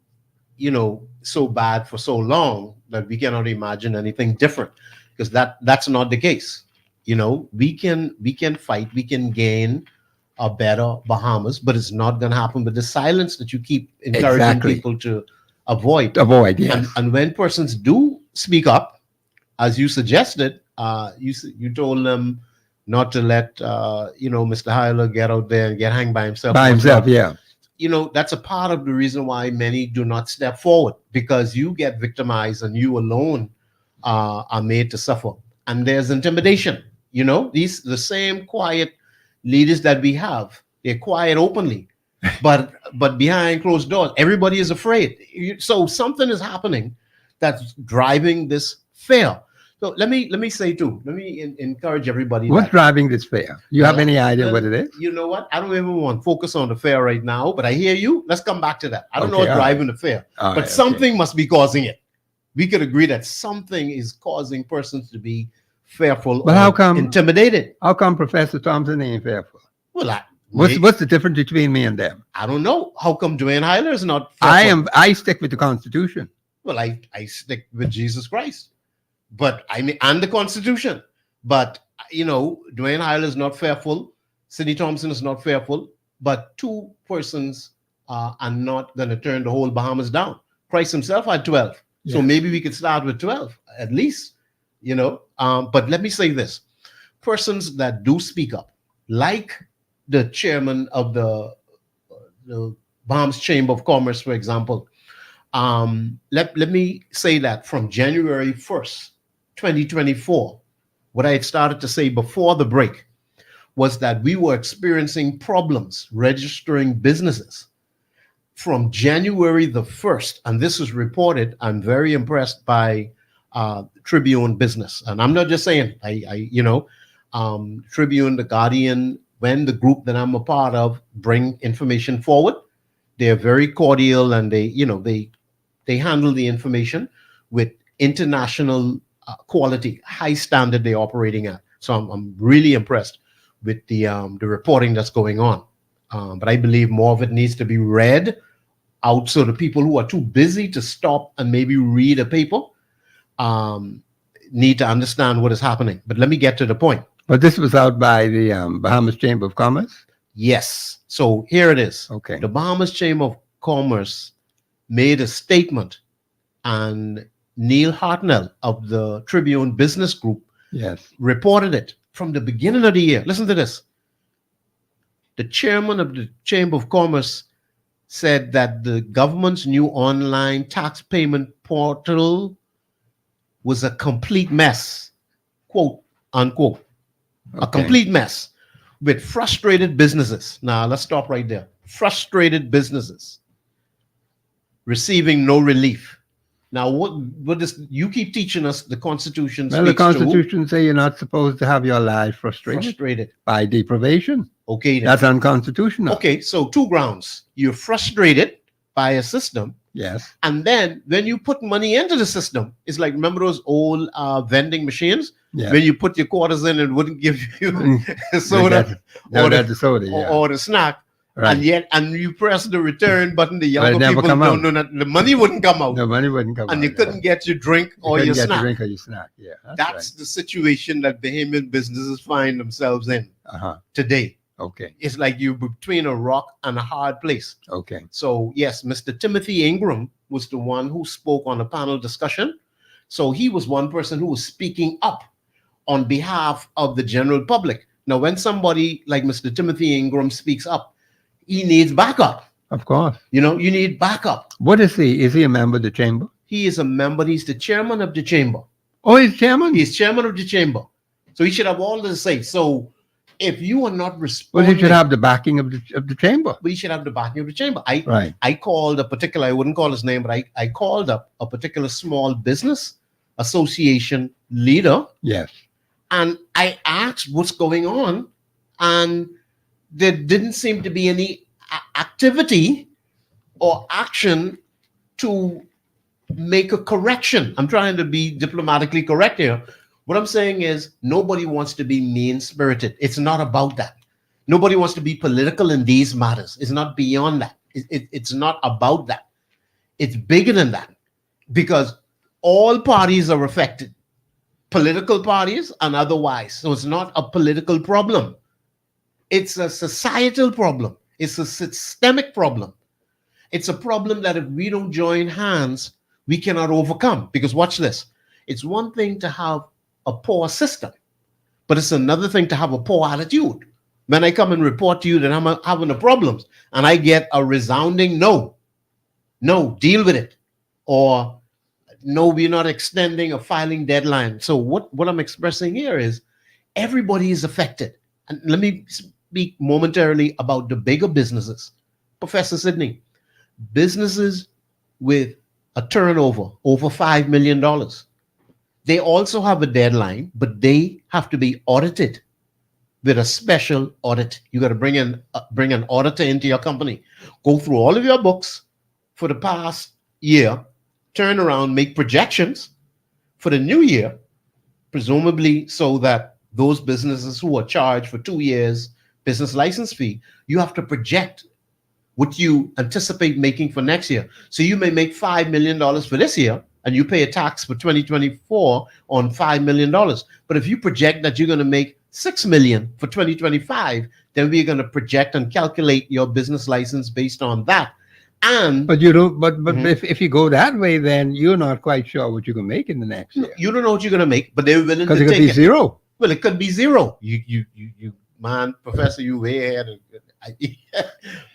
Speaker 1: so bad for so long that we cannot imagine anything different, because that's not the case. We can fight, we can gain a better Bahamas, but it's not going to happen with the silence that you keep encouraging people to avoid.
Speaker 4: Yes.
Speaker 1: And when persons do speak up, as you suggested, you told them not to let Mr. Hyler get out there and get hanged by himself.
Speaker 4: Yeah.
Speaker 1: That's a part of the reason why many do not step forward, because you get victimized and you alone are made to suffer. And there's intimidation. The same quiet leaders that we have, they're quiet openly, but behind closed doors, everybody is afraid. So something is happening that's driving this fear. So let me say too. Let me encourage everybody.
Speaker 4: What's driving this fear? You have any idea what it is?
Speaker 1: You know what? I don't even want to focus on the fear right now, but I hear you. Let's come back to that. I don't know what's driving the fear, but something must be causing it. We could agree that something is causing persons to be fearful or intimidated.
Speaker 4: How come Professor Thompson ain't fearful?
Speaker 1: Well,
Speaker 4: what's the difference between me and them?
Speaker 1: I don't know. How come Dwayne Hyler is not fearful?
Speaker 4: I stick with the Constitution.
Speaker 1: Well, I stick with Jesus Christ. But and the Constitution. But Dwayne Hyler is not fearful. Sidney Thompson is not fearful. But two persons are not going to turn the whole Bahamas down. Christ himself had 12. Yes. So maybe we could start with 12 at least. But let me say this: persons that do speak up, like the chairman of the Bahamas Chamber of Commerce, for example. Let me say that from January 1st, 2024, what I had started to say before the break was that we were experiencing problems registering businesses from January the 1st. And this is reported. I'm very impressed by Tribune Business. And I'm not just saying, Tribune, The Guardian, when the group that I'm a part of bring information forward, they're very cordial, and they handle the information with international quality, high standard they're operating at. So I'm really impressed with the reporting that's going on. But I believe more of it needs to be read out, so the people who are too busy to stop and maybe read a paper need to understand what is happening. But let me get to the point.
Speaker 4: But this was out by the Bahamas Chamber of Commerce?
Speaker 1: Yes. So here it is.
Speaker 4: Okay.
Speaker 1: The Bahamas Chamber of Commerce made a statement, and Neil Hartnell of the Tribune Business Group reported it from the beginning of the year. Listen to this. The chairman of the Chamber of Commerce said that the government's new online tax payment portal was a complete mess, quote unquote, a complete mess with frustrated businesses. Now, let's stop right there. Frustrated businesses receiving no relief. Now, what is, you keep teaching us the Constitution
Speaker 4: Well, the
Speaker 1: speaks to
Speaker 4: Constitution say you're not supposed to have your life frustrated by deprivation.
Speaker 1: Okay, then.
Speaker 4: That's unconstitutional.
Speaker 1: Okay, so two grounds. You're frustrated by a system.
Speaker 4: Yes.
Speaker 1: And then when you put money into the system, it's like, remember those old vending machines?
Speaker 4: Yeah.
Speaker 1: When you put your quarters in, it wouldn't give you soda, or the snack.
Speaker 4: Right.
Speaker 1: And you press the return button, the younger people
Speaker 4: don't
Speaker 1: know that the money wouldn't come out.
Speaker 4: The money wouldn't come out.
Speaker 1: And you couldn't get your drink or your snack.
Speaker 4: Yeah.
Speaker 1: That's the situation that Bahamian businesses find themselves in today.
Speaker 4: Okay.
Speaker 1: It's like you're between a rock and a hard place.
Speaker 4: Okay.
Speaker 1: So, yes, Mr. Timothy Ingram was the one who spoke on a panel discussion. So he was one person who was speaking up on behalf of the general public. Now, when somebody like Mr. Timothy Ingram speaks up, he needs backup.
Speaker 4: Of course.
Speaker 1: You know, you need backup.
Speaker 4: What is he? Is he a member of the chamber?
Speaker 1: He is a member. He's the chairman of the chamber.
Speaker 4: Oh, he's chairman?
Speaker 1: He's chairman of the chamber. So he should have all to say. So if you are not responding...
Speaker 4: Well, he should have the backing of the chamber.
Speaker 1: But he should have the backing of the chamber.
Speaker 4: Right.
Speaker 1: I called a particular, I wouldn't call his name, but I called up a particular small business association leader.
Speaker 4: Yes.
Speaker 1: And I asked what's going on. And there didn't seem to be any activity or action to make a correction. I'm trying to be diplomatically correct here. What I'm saying is nobody wants to be mean-spirited. It's not about that. Nobody wants to be political in these matters. It's not beyond that. It's not about that. It's bigger than that, because all parties are affected, political parties and otherwise. So it's not a political problem. It's a societal problem. It's a systemic problem. It's a problem that if we don't join hands, we cannot overcome. Because watch this. It's one thing to have a poor system, but it's another thing to have a poor attitude. When I come and report to you that I'm having a problem and I get a resounding no, deal with it. Or no, we're not extending a filing deadline. So what I'm expressing here is everybody is affected. And let me speak momentarily about the bigger businesses. Professor Sidney, businesses with a turnover over $5 million. They also have a deadline, but they have to be audited with a special audit. You got to bring an auditor into your company, go through all of your books for the past year, turn around, make projections for the new year, presumably so that those businesses who are charged for 2 years business license fee, you have to project what you anticipate making for next year. So you may make $5 million for this year, and you pay a tax for 2024 on $5 million. But if you project that you're going to make $6 million for 2025, then we're going to project and calculate your business license based on that.
Speaker 4: But you don't. But if you go that way, then you're not quite sure what you're going to make in the next year.
Speaker 1: You don't know what you're going to make, but they're willing to take it.
Speaker 4: Because it could be zero.
Speaker 1: Well, it could be zero. You man, Professor, you way ahead.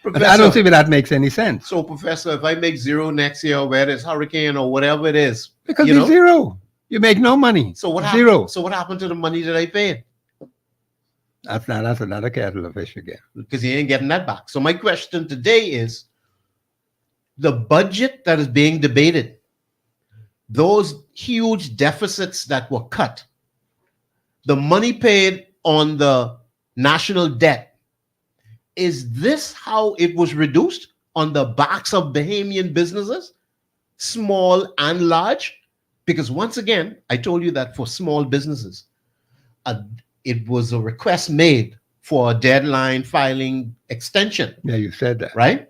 Speaker 1: Professor,
Speaker 4: I don't think that makes any sense.
Speaker 1: So, Professor, if I make zero next year, where there's hurricane or whatever it is,
Speaker 4: because it's zero, you make no money.
Speaker 1: So what
Speaker 4: zero?
Speaker 1: Happened? So what happened to the money that I paid?
Speaker 4: That's another kettle of fish again.
Speaker 1: Because you ain't getting that back. So my question today is, the budget that is being debated, those huge deficits that were cut, the money paid on the national debt, is this how it was reduced? On the backs of Bahamian businesses, small and large? Because once again, I told you that for small businesses, it was a request made for a deadline filing extension.
Speaker 4: Yeah, you said that.
Speaker 1: Right?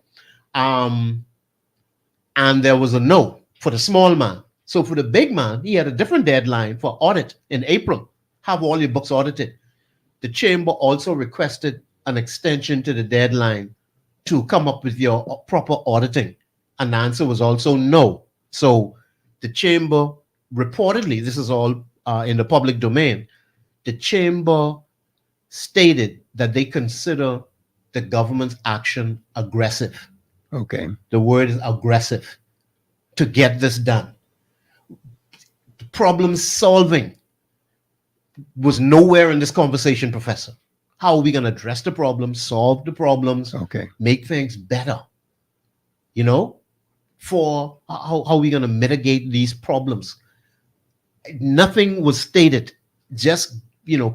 Speaker 1: And there was a no for the small man. So for the big man, he had a different deadline for audit in April. Have all your books audited. The chamber also requested an extension to the deadline to come up with your proper auditing. And the answer was also no. So the chamber reportedly, this is all in the public domain, the chamber stated that they consider the government's action aggressive.
Speaker 4: Okay.
Speaker 1: The word is aggressive to get this done. Problem solving was nowhere in this conversation, Professor. How are we going to address the problems, solve the problems,
Speaker 4: Okay.
Speaker 1: make things better? You know, for how are we going to mitigate these problems? Nothing was stated. Just,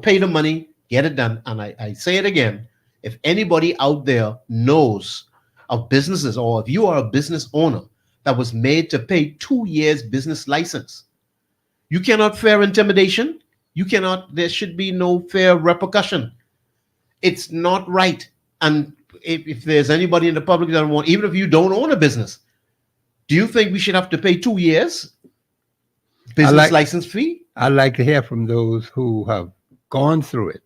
Speaker 1: pay the money, get it done. And I say it again. If anybody out there knows of businesses, or if you are a business owner that was made to pay 2 years business license, you cannot fear intimidation. There should be no fair repercussion. It's not right. And if there's anybody in the public that want, even if you don't own a business, do you think we should have to pay 2 years business license fee?
Speaker 4: I'd like to hear from those who have gone through it.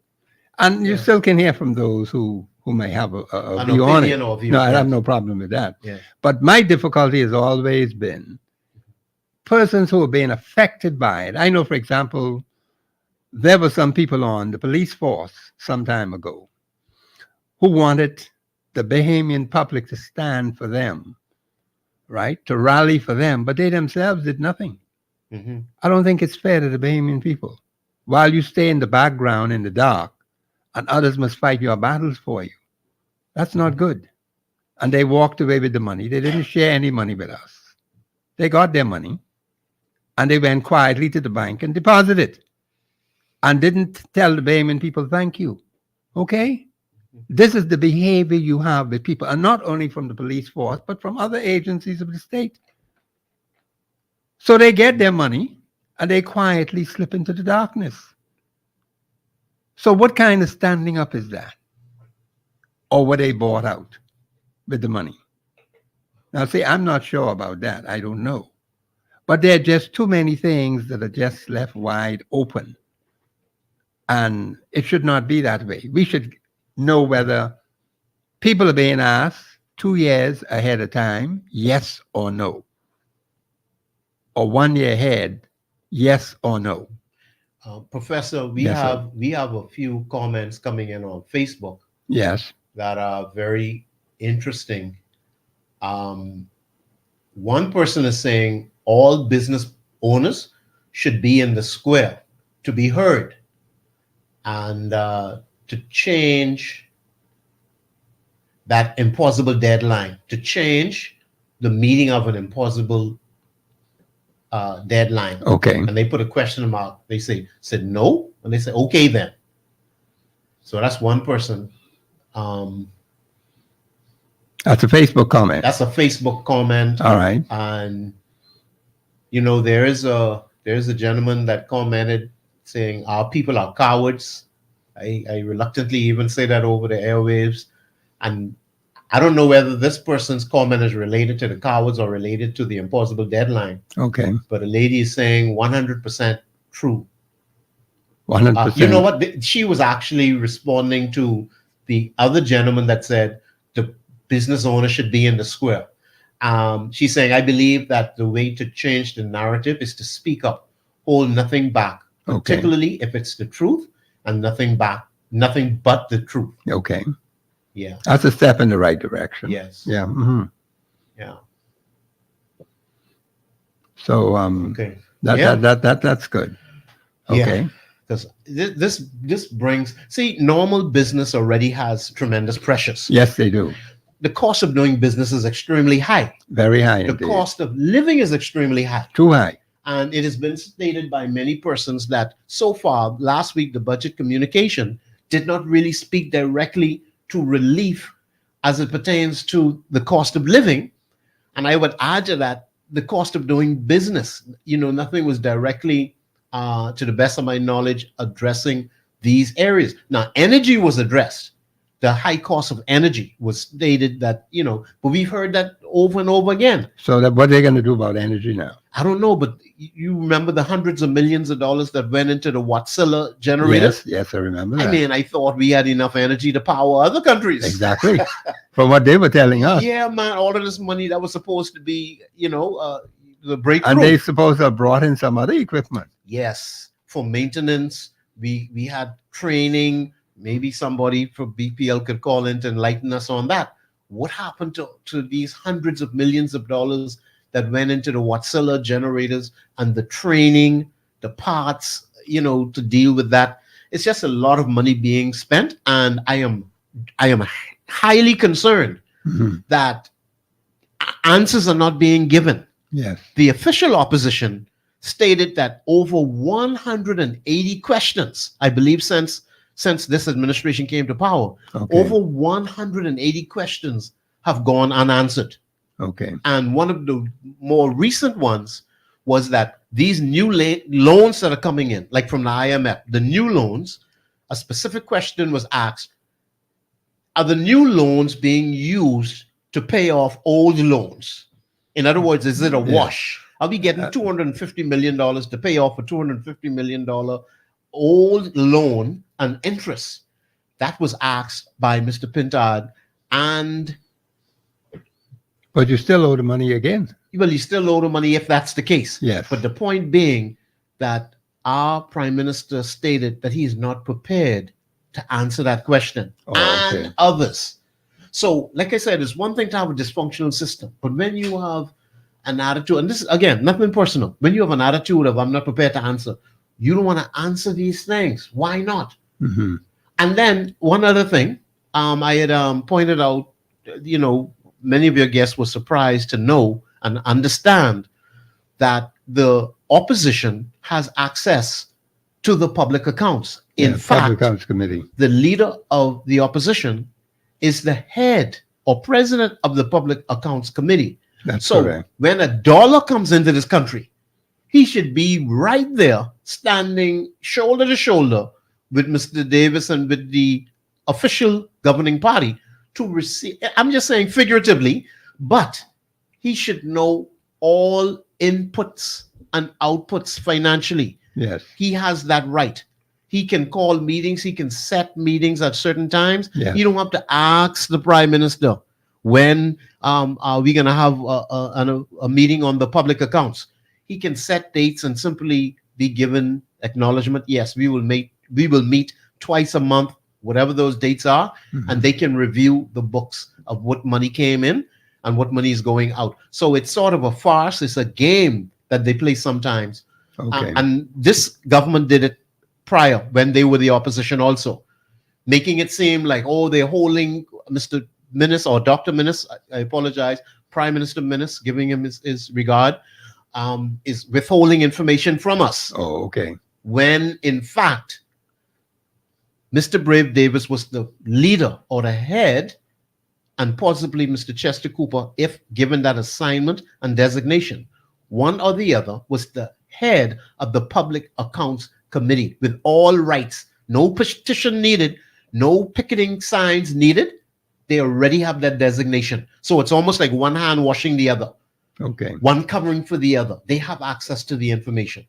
Speaker 4: And you still can hear from those who may have a view on it. No, I have no problem with that.
Speaker 1: Yeah.
Speaker 4: But my difficulty has always been persons who are being affected by it. I know, for example, there were some people on the police force some time ago who wanted the Bahamian public to stand for them, right? To rally for them, but they themselves did nothing.
Speaker 1: Mm-hmm.
Speaker 4: I don't think it's fair to the Bahamian people. While you stay in the background in the dark and others must fight your battles for you, that's not good. And they walked away with the money. They didn't share any money with us. They got their money and they went quietly to the bank and deposited it and didn't tell the Bahamian people, thank you. Okay? This is the behavior you have with people, and not only from the police force, but from other agencies of the state. So they get their money and they quietly slip into the darkness. So what kind of standing up is that? Or were they bought out with the money? Now, see, I'm not sure about that. I don't know. But there are just too many things that are just left wide open. And it should not be that way. We should know whether people are being asked 2 years ahead of time, yes or no. Or 1 year ahead, yes or no.
Speaker 1: Professor, we
Speaker 4: Yes,
Speaker 1: have a few comments coming in on Facebook.
Speaker 4: Yes.
Speaker 1: That are very interesting. One person is saying all business owners should be in the square to be heard, and to change that impossible deadline, to change the meeting of an impossible deadline.
Speaker 4: Okay.
Speaker 1: And they put a question mark. They said no, and they say okay then. So that's one person.
Speaker 4: That's a Facebook comment.
Speaker 1: That's a Facebook comment.
Speaker 4: All right.
Speaker 1: And there is a gentleman that commented saying our people are cowards. I reluctantly even say that over the airwaves, and I don't know whether this person's comment is related to the cowards or related to the impossible deadline.
Speaker 4: Okay.
Speaker 1: But a lady is saying 100% true.
Speaker 4: 100%.
Speaker 1: You know what? She was actually responding to the other gentleman that said the business owner should be in the square. She's saying, I believe that the way to change the narrative is to speak up, hold nothing back, particularly if it's the truth, and nothing but the truth.
Speaker 4: Okay.
Speaker 1: Yeah.
Speaker 4: That's a step in the right direction.
Speaker 1: Yes.
Speaker 4: Yeah. Mm-hmm.
Speaker 1: Yeah.
Speaker 4: So
Speaker 1: okay.
Speaker 4: That's good. Okay.
Speaker 1: Because this brings, normal business already has tremendous pressures.
Speaker 4: Yes, they do.
Speaker 1: The cost of doing business is extremely high.
Speaker 4: Very high.
Speaker 1: The
Speaker 4: indeed.
Speaker 1: cost of living is extremely high.
Speaker 4: Too high.
Speaker 1: And it has been stated by many persons that so far, last week, the budget communication did not really speak directly to relief as it pertains to the cost of living. And I would add to that the cost of doing business. Nothing was directly, to the best of my knowledge, addressing these areas. Now, energy was addressed. The high cost of energy was stated that, but we've heard that over and over again.
Speaker 4: So what are they going to do about energy now?
Speaker 1: I don't know, but you remember the hundreds of millions of dollars that went into the Wärtsilä generator?
Speaker 4: Yes, I remember that.
Speaker 1: I mean, I thought we had enough energy to power other countries.
Speaker 4: Exactly. From what they were telling us.
Speaker 1: Yeah, man, all of this money that was supposed to be, the breakthrough.
Speaker 4: And they supposed to have brought in some other equipment.
Speaker 1: Yes, for maintenance. We had training. Maybe somebody from BPL could call in to enlighten us on that. What happened to these hundreds of millions of dollars that went into the Watsilla generators and the training, the parts, to deal with that? It's just a lot of money being spent, and I am highly concerned that answers are not being given.
Speaker 4: Yes.
Speaker 1: The official opposition stated that over 180 questions, I believe, since this administration came to power, over 180 questions have gone unanswered.
Speaker 4: Okay.
Speaker 1: And one of the more recent ones was that these new loans that are coming in, like from the IMF, the new loans, a specific question was asked: are the new loans being used to pay off old loans? In other words, is it a wash? Are we getting $250 million to pay off a $250 million old loan and interest? That was asked by Mr. Pintard.
Speaker 4: But you still owe the money again.
Speaker 1: Well, you still owe the money if that's the case.
Speaker 4: Yes.
Speaker 1: But the point being that our Prime Minister stated that he is not prepared to answer that question, and others. So, like I said, it's one thing to have a dysfunctional system, but when you have an attitude, and this is, again, nothing personal, when you have an attitude of, I'm not prepared to answer, you don't want to answer these things. Why not?
Speaker 4: Mm-hmm.
Speaker 1: And then one other thing, I had pointed out, many of your guests were surprised to know and understand that the opposition has access to the public accounts. In fact,
Speaker 4: Public Accounts Committee.
Speaker 1: the leader of the opposition is the head or president of the Public Accounts Committee.
Speaker 4: That's
Speaker 1: so
Speaker 4: correct.
Speaker 1: when a dollar comes into this country, he should be right there, standing shoulder to shoulder with Mr. Davis and with the official governing party to receive. I'm just saying figuratively, but he should know all inputs and outputs financially.
Speaker 4: Yes.
Speaker 1: He has that right. He can call meetings. He can set meetings at certain times.
Speaker 4: Yes.
Speaker 1: You don't have to ask the Prime Minister, when are we going to have a meeting on the public accounts? He can set dates and simply be given acknowledgement. Yes, we will meet twice a month, whatever those dates are, and they can review the books of what money came in and what money is going out. So it's sort of a farce. It's a game that they play sometimes.
Speaker 4: Okay.
Speaker 1: And this government did it prior when they were the opposition also, making it seem like, they're holding Mr. Minnis or Dr. Minnis, I apologize, Prime Minister Minnis, giving him his regard, is withholding information from us.
Speaker 4: Oh, okay.
Speaker 1: When in fact, Mr. Brave Davis was the leader or the head, and possibly Mr. Chester Cooper, if given that assignment and designation. One or the other was the head of the Public Accounts Committee with all rights. No petition needed, no picketing signs needed. They already have that designation. So it's almost like one hand washing the other.
Speaker 4: Okay.
Speaker 1: One covering for the other. They have access to the information.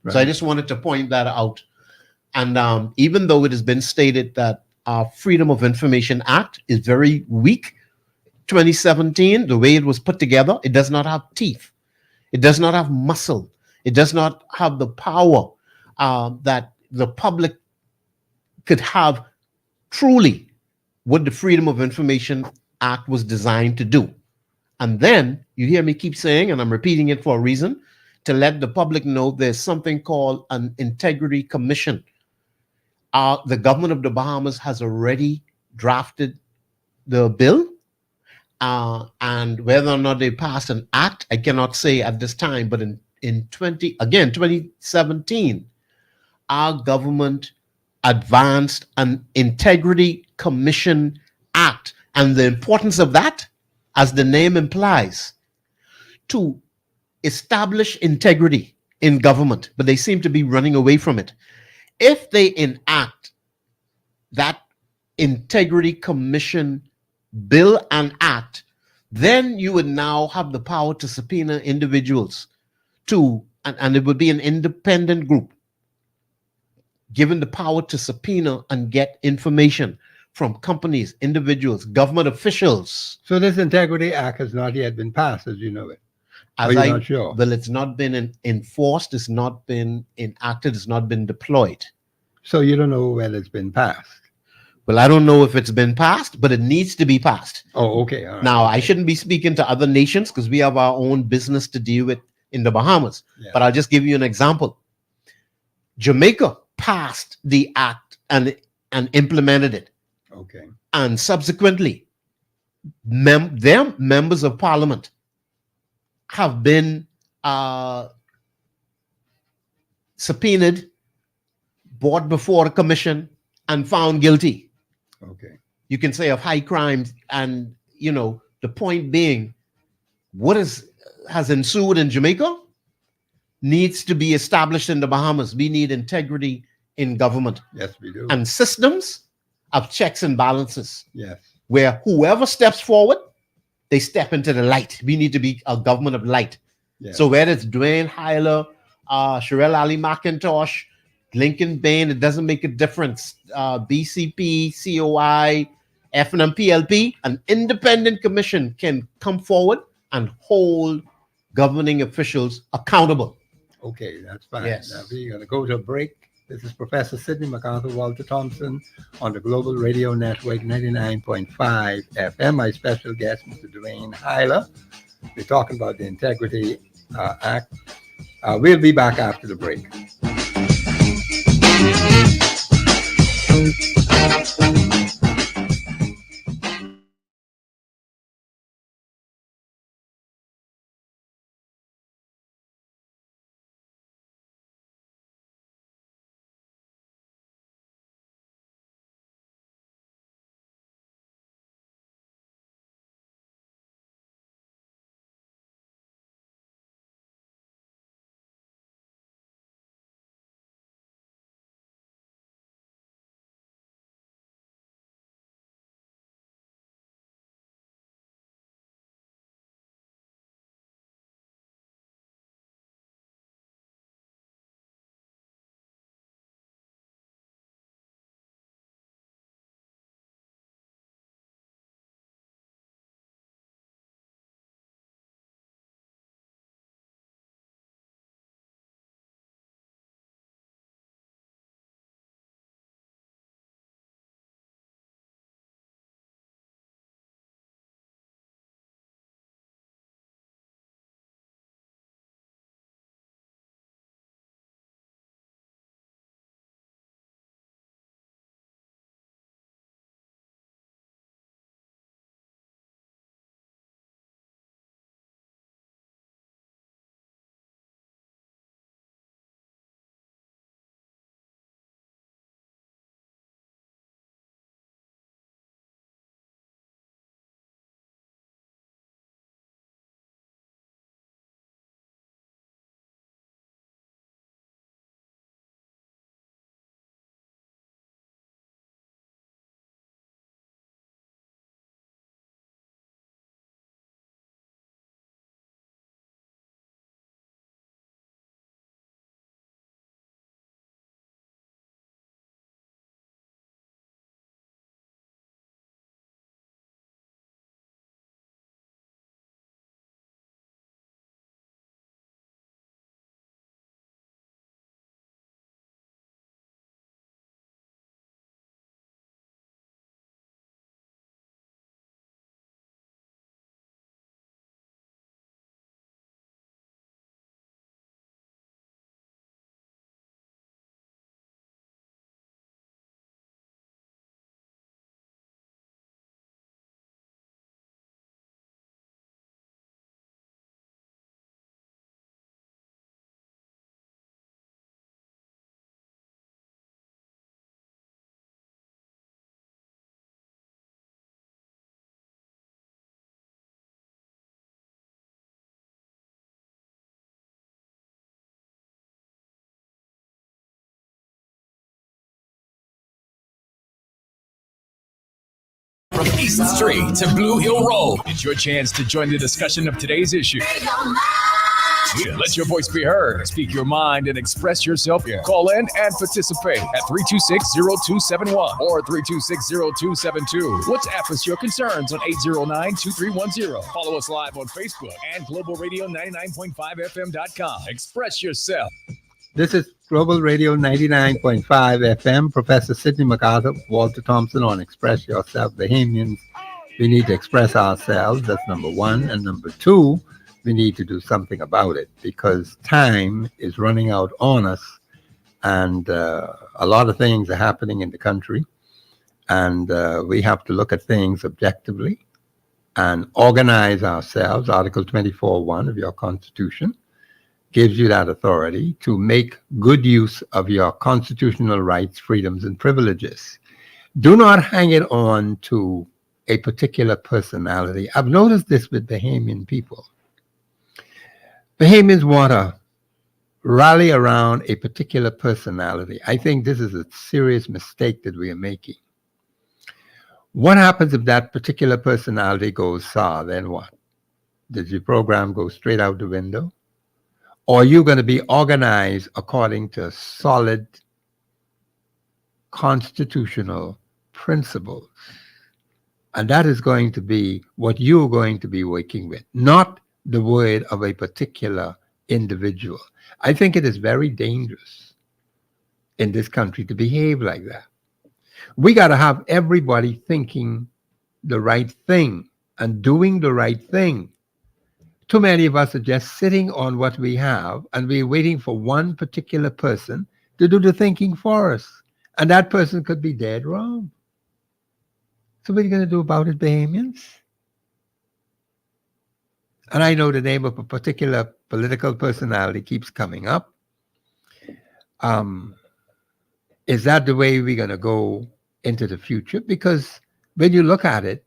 Speaker 4: Right.
Speaker 1: So I just wanted to point that out. And even though it has been stated that our Freedom of Information Act is very weak, 2017, the way it was put together, it does not have teeth. It does not have muscle. It does not have the power that the public could have truly what the Freedom of Information Act was designed to do. And then you hear me keep saying, and I'm repeating it for a reason, to let the public know there's something called an integrity commission. The government of the Bahamas has already drafted the bill, and whether or not they pass an act, I cannot say at this time, but in 2017, our government advanced an integrity commission act. And the importance of that, as the name implies, to establish integrity in government, but they seem to be running away from it. If they enact that integrity commission bill and act, then you would now have the power to subpoena individuals and it would be an independent group given the power to subpoena and get information from companies, individuals, government officials.
Speaker 4: So this Integrity Act has not yet been passed, as you know it.
Speaker 1: Not
Speaker 4: sure?
Speaker 1: Well, it's not been enforced, it's not been enacted, it's not been deployed.
Speaker 4: So you don't know when it's been passed?
Speaker 1: Well, I don't know if it's been passed, but it needs to be passed.
Speaker 4: Oh, okay. All right.
Speaker 1: Now, I shouldn't be speaking to other nations because we have our own business to deal with in the Bahamas.
Speaker 4: Yeah.
Speaker 1: But I'll just give you an example. Jamaica passed the act and implemented it.
Speaker 4: Okay.
Speaker 1: And subsequently, their members of parliament have been subpoenaed, brought before a commission, and found guilty.
Speaker 4: Okay.
Speaker 1: You can say of high crimes, and the point being, what has ensued in Jamaica needs to be established in the Bahamas. We need integrity in government.
Speaker 4: Yes, we do.
Speaker 1: And systems of checks and balances.
Speaker 4: Yes.
Speaker 1: Where whoever steps forward, they step into the light. We need to be a government of light.
Speaker 4: Yes.
Speaker 1: So whether it's Dwayne Hyler, Sherelle Ali McIntosh, Lincoln Bain, it doesn't make a difference. BCP, COI, FNM, an independent commission can come forward and hold governing officials accountable.
Speaker 4: Okay, that's fine.
Speaker 1: Yes.
Speaker 4: Now we're going to go to a break. This is Professor Sidney MacArthur Walter Thompson on the Global Radio Network 99.5 FM. My special guest, Mr. Dwayne Hyler. We're talking about the Integrity Act. We'll be back after the break.
Speaker 2: From East Street to Blue Hill Road, it's your chance to join the discussion of today's issue. Yeah, let your voice be heard. Speak your mind and express yourself. Yeah. Call in and participate at 326-0271 or 326-0272. WhatsApp us your concerns on 809-2310. Follow us live on Facebook and globalradio99.5fm.com. Express yourself.
Speaker 4: This is Global Radio 99.5 FM. Professor Sidney MacArthur, Walter Thompson on Express Yourself. Bahamians, we need to express ourselves. That's number one. And number two, we need to do something about it because time is running out on us. And a lot of things are happening in the country. And we have to look at things objectively and organize ourselves. Article 24.1 of your Constitution gives you that authority to make good use of your constitutional rights, freedoms, and privileges. Do not hang it on to a particular personality. I've noticed this with Bahamian people. Bahamians want to rally around a particular personality. I think this is a serious mistake that we are making. What happens if that particular personality goes sour? Then what? Does your program go straight out the window? Or are you going to be organized according to solid constitutional principles? And that is going to be what you're going to be working with, not the word of a particular individual. I think it is very dangerous in this country to behave like that. We got to have everybody thinking the right thing and doing the right thing. Too many of us are just sitting on what we have and we're waiting for one particular person to do the thinking for us. And that person could be dead wrong. So what are you going to do about it, Bahamians? And I know the name of a particular political personality keeps coming up. Is that the way we're going to go into the future? Because when you look at it,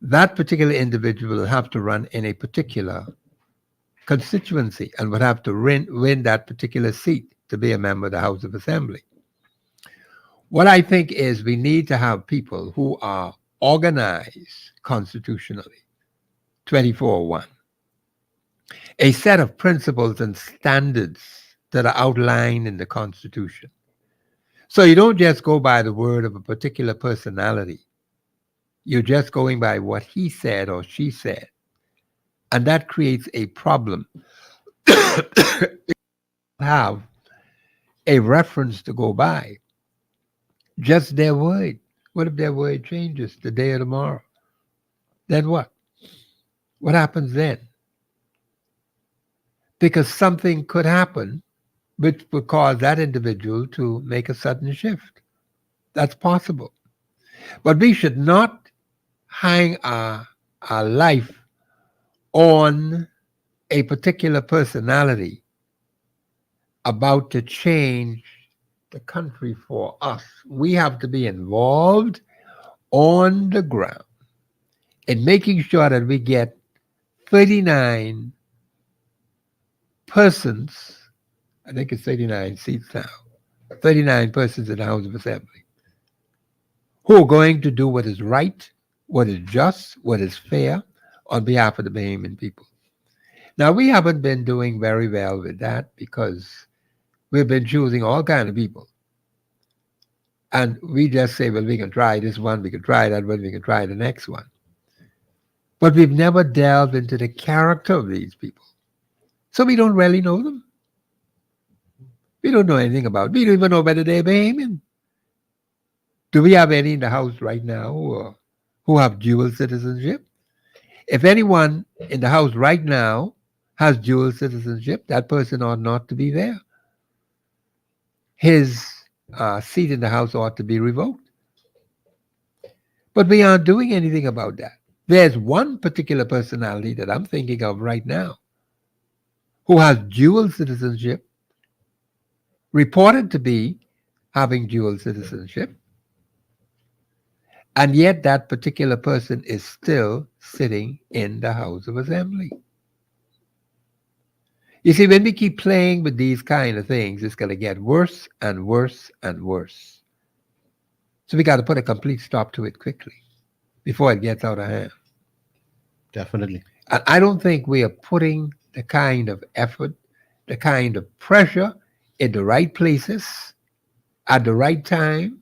Speaker 4: that particular individual will have to run in a particular constituency and would have to win that particular seat to be a member of the House of Assembly. What I think is we need to have people who are organized constitutionally, 24-1, a set of principles and standards that are outlined in the Constitution. So you don't just go by the word of a particular personality. You're just going by what he said or she said. And that creates a problem. Have a reference to go by. Just their word. What if their word changes today or tomorrow? Then what? What happens then? Because something could happen which would cause that individual to make a sudden shift. That's possible. But we should not hang our life on a particular personality about to change the country for us. We have to be involved on the ground in making sure that we get 39 persons, I think it's 39 seats now, 39 persons in the House of Assembly, who are going to do what is right, what is just, what is fair on behalf of the Bahamian people. Now, we haven't been doing very well with that because we've been choosing all kinds of people. And we just say, well, we can try this one, we can try that one, we can try the next one. But we've never delved into the character of these people. So we don't really know them. We don't know anything about them. We don't even know whether they're Bahamian. Do we have any in the House right now who have dual citizenship? If anyone in the House right now has dual citizenship, that person ought not to be there. His seat in the House ought to be revoked. But we aren't doing anything about that. There's one particular personality that I'm thinking of right now who has dual citizenship, reported to be having dual citizenship, and yet that particular person is still sitting in the House of Assembly. You see, when we keep playing with these kind of things, it's going to get worse and worse and worse. So we got to put a complete stop to it quickly before it gets out of hand.
Speaker 1: Definitely.
Speaker 4: And I don't think we are putting the kind of effort, the kind of pressure in the right places at the right time.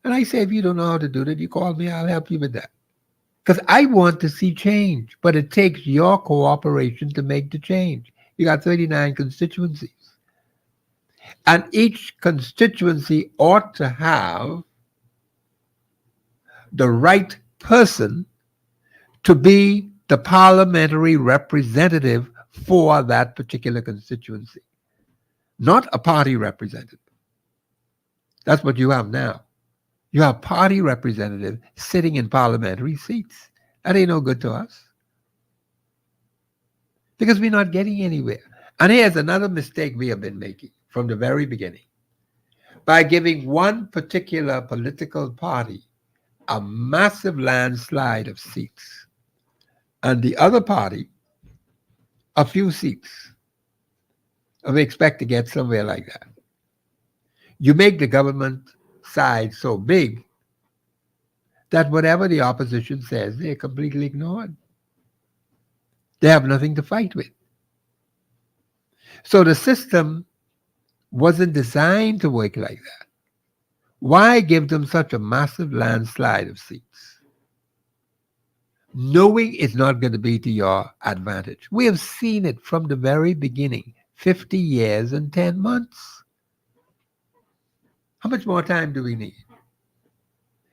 Speaker 4: And I say, if you don't know how to do that, you call me, I'll help you with that. Because I want to see change, but it takes your cooperation to make the change. You got 39 constituencies. And each constituency ought to have the right person to be the parliamentary representative for that particular constituency, not a party representative. That's what you have now. You have party representatives sitting in parliamentary seats. That ain't no good to us because we're not getting anywhere. And here's another mistake we have been making from the very beginning. By giving one particular political party a massive landslide of seats and the other party a few seats, and we expect to get somewhere like that. You make the government side so big that whatever the opposition says, they're completely ignored. They have nothing to fight with. So the system wasn't designed to work like that. Why give them such a massive landslide of seats, knowing it's not going to be to your advantage? We have seen it from the very beginning, 50 years and 10 months. How much more time do we need?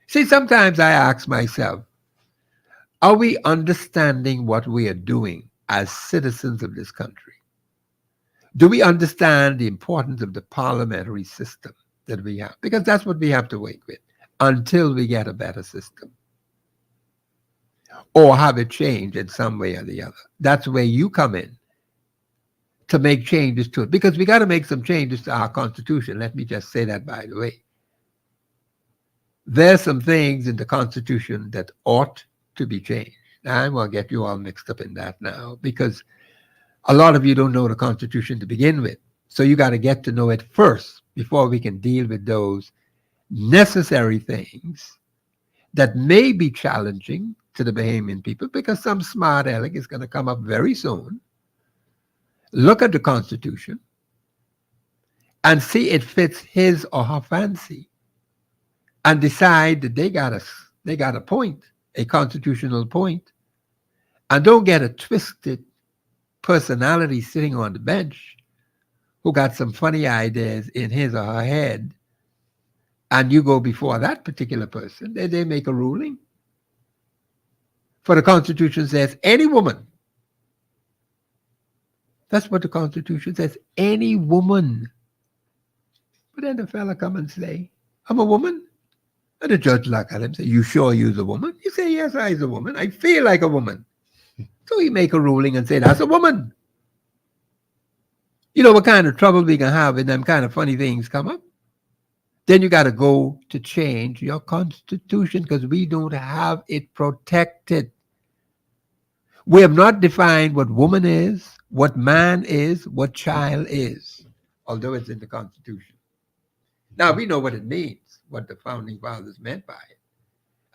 Speaker 4: See, sometimes I ask myself, are we understanding what we are doing as citizens of this country? Do we understand the importance of the parliamentary system that we have? Because that's what we have to work with until we get a better system or have it changed in some way or the other. That's where you come in to make changes to it, because we got to make some changes to our Constitution. Let me just say that, by the way. There's some things in the Constitution that ought to be changed. Now, I won't get you all mixed up in that now, because a lot of you don't know the Constitution to begin with. So you got to get to know it first before we can deal with those necessary things that may be challenging to the Bahamian people, because some smart aleck is going to come up very soon, look at the Constitution, and see it fits his or her fancy, and decide that they got a point, a constitutional point, and don't get a twisted personality sitting on the bench who got some funny ideas in his or her head, and you go before that particular person, they make a ruling. For the Constitution says any woman. That's what the Constitution says, any woman. But then the fella come and say, I'm a woman. And the judge look at him and say, you sure you're a woman? You say, yes, I'm a woman. I feel like a woman. So he make a ruling and say, that's a woman. You know what kind of trouble we can have when them kind of funny things come up? Then you got to go to change your Constitution, because we don't have it protected. We have not defined what woman is, what man is, what child is, although it's in the Constitution. Now, we know what it means, what the founding fathers meant by it.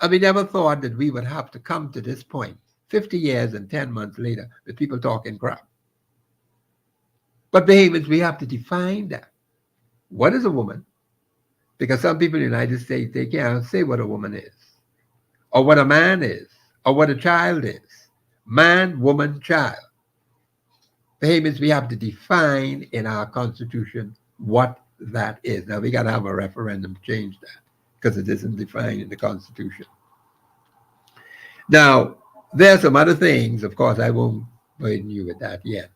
Speaker 4: And we never thought that we would have to come to this point 50 years and 10 months later with people talking crap. But Bahamians, we have to define that. What is a woman? Because some people in the United States, they can't say what a woman is, or what a man is, or what a child is. Man, woman, child. Bahamians, we have to define in our Constitution what that is. Now, we got to have a referendum to change that, because it isn't defined in the Constitution. Now, there are some other things, of course, I won't burden you with that yet.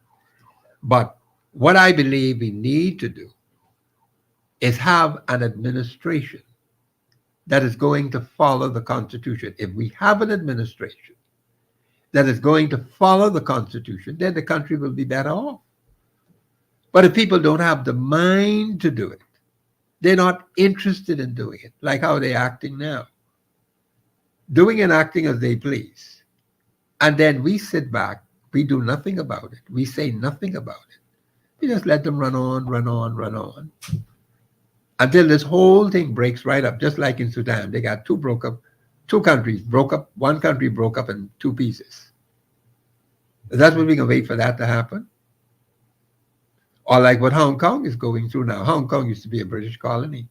Speaker 4: But what I believe we need to do is have an administration that is going to follow the Constitution. If we have an administration that is going to follow the Constitution, then the country will be better off. But if people don't have the mind to do it, they're not interested in doing it, like how they're acting now. Doing and acting as they please. And then we sit back, we do nothing about it. We say nothing about it. We just let them run on, until this whole thing breaks right up, just like in Sudan. They got two countries broke up, one country broke up in two pieces. Is that what we can wait for that to happen? Or like what Hong Kong is going through now. Hong Kong used to be a British colony,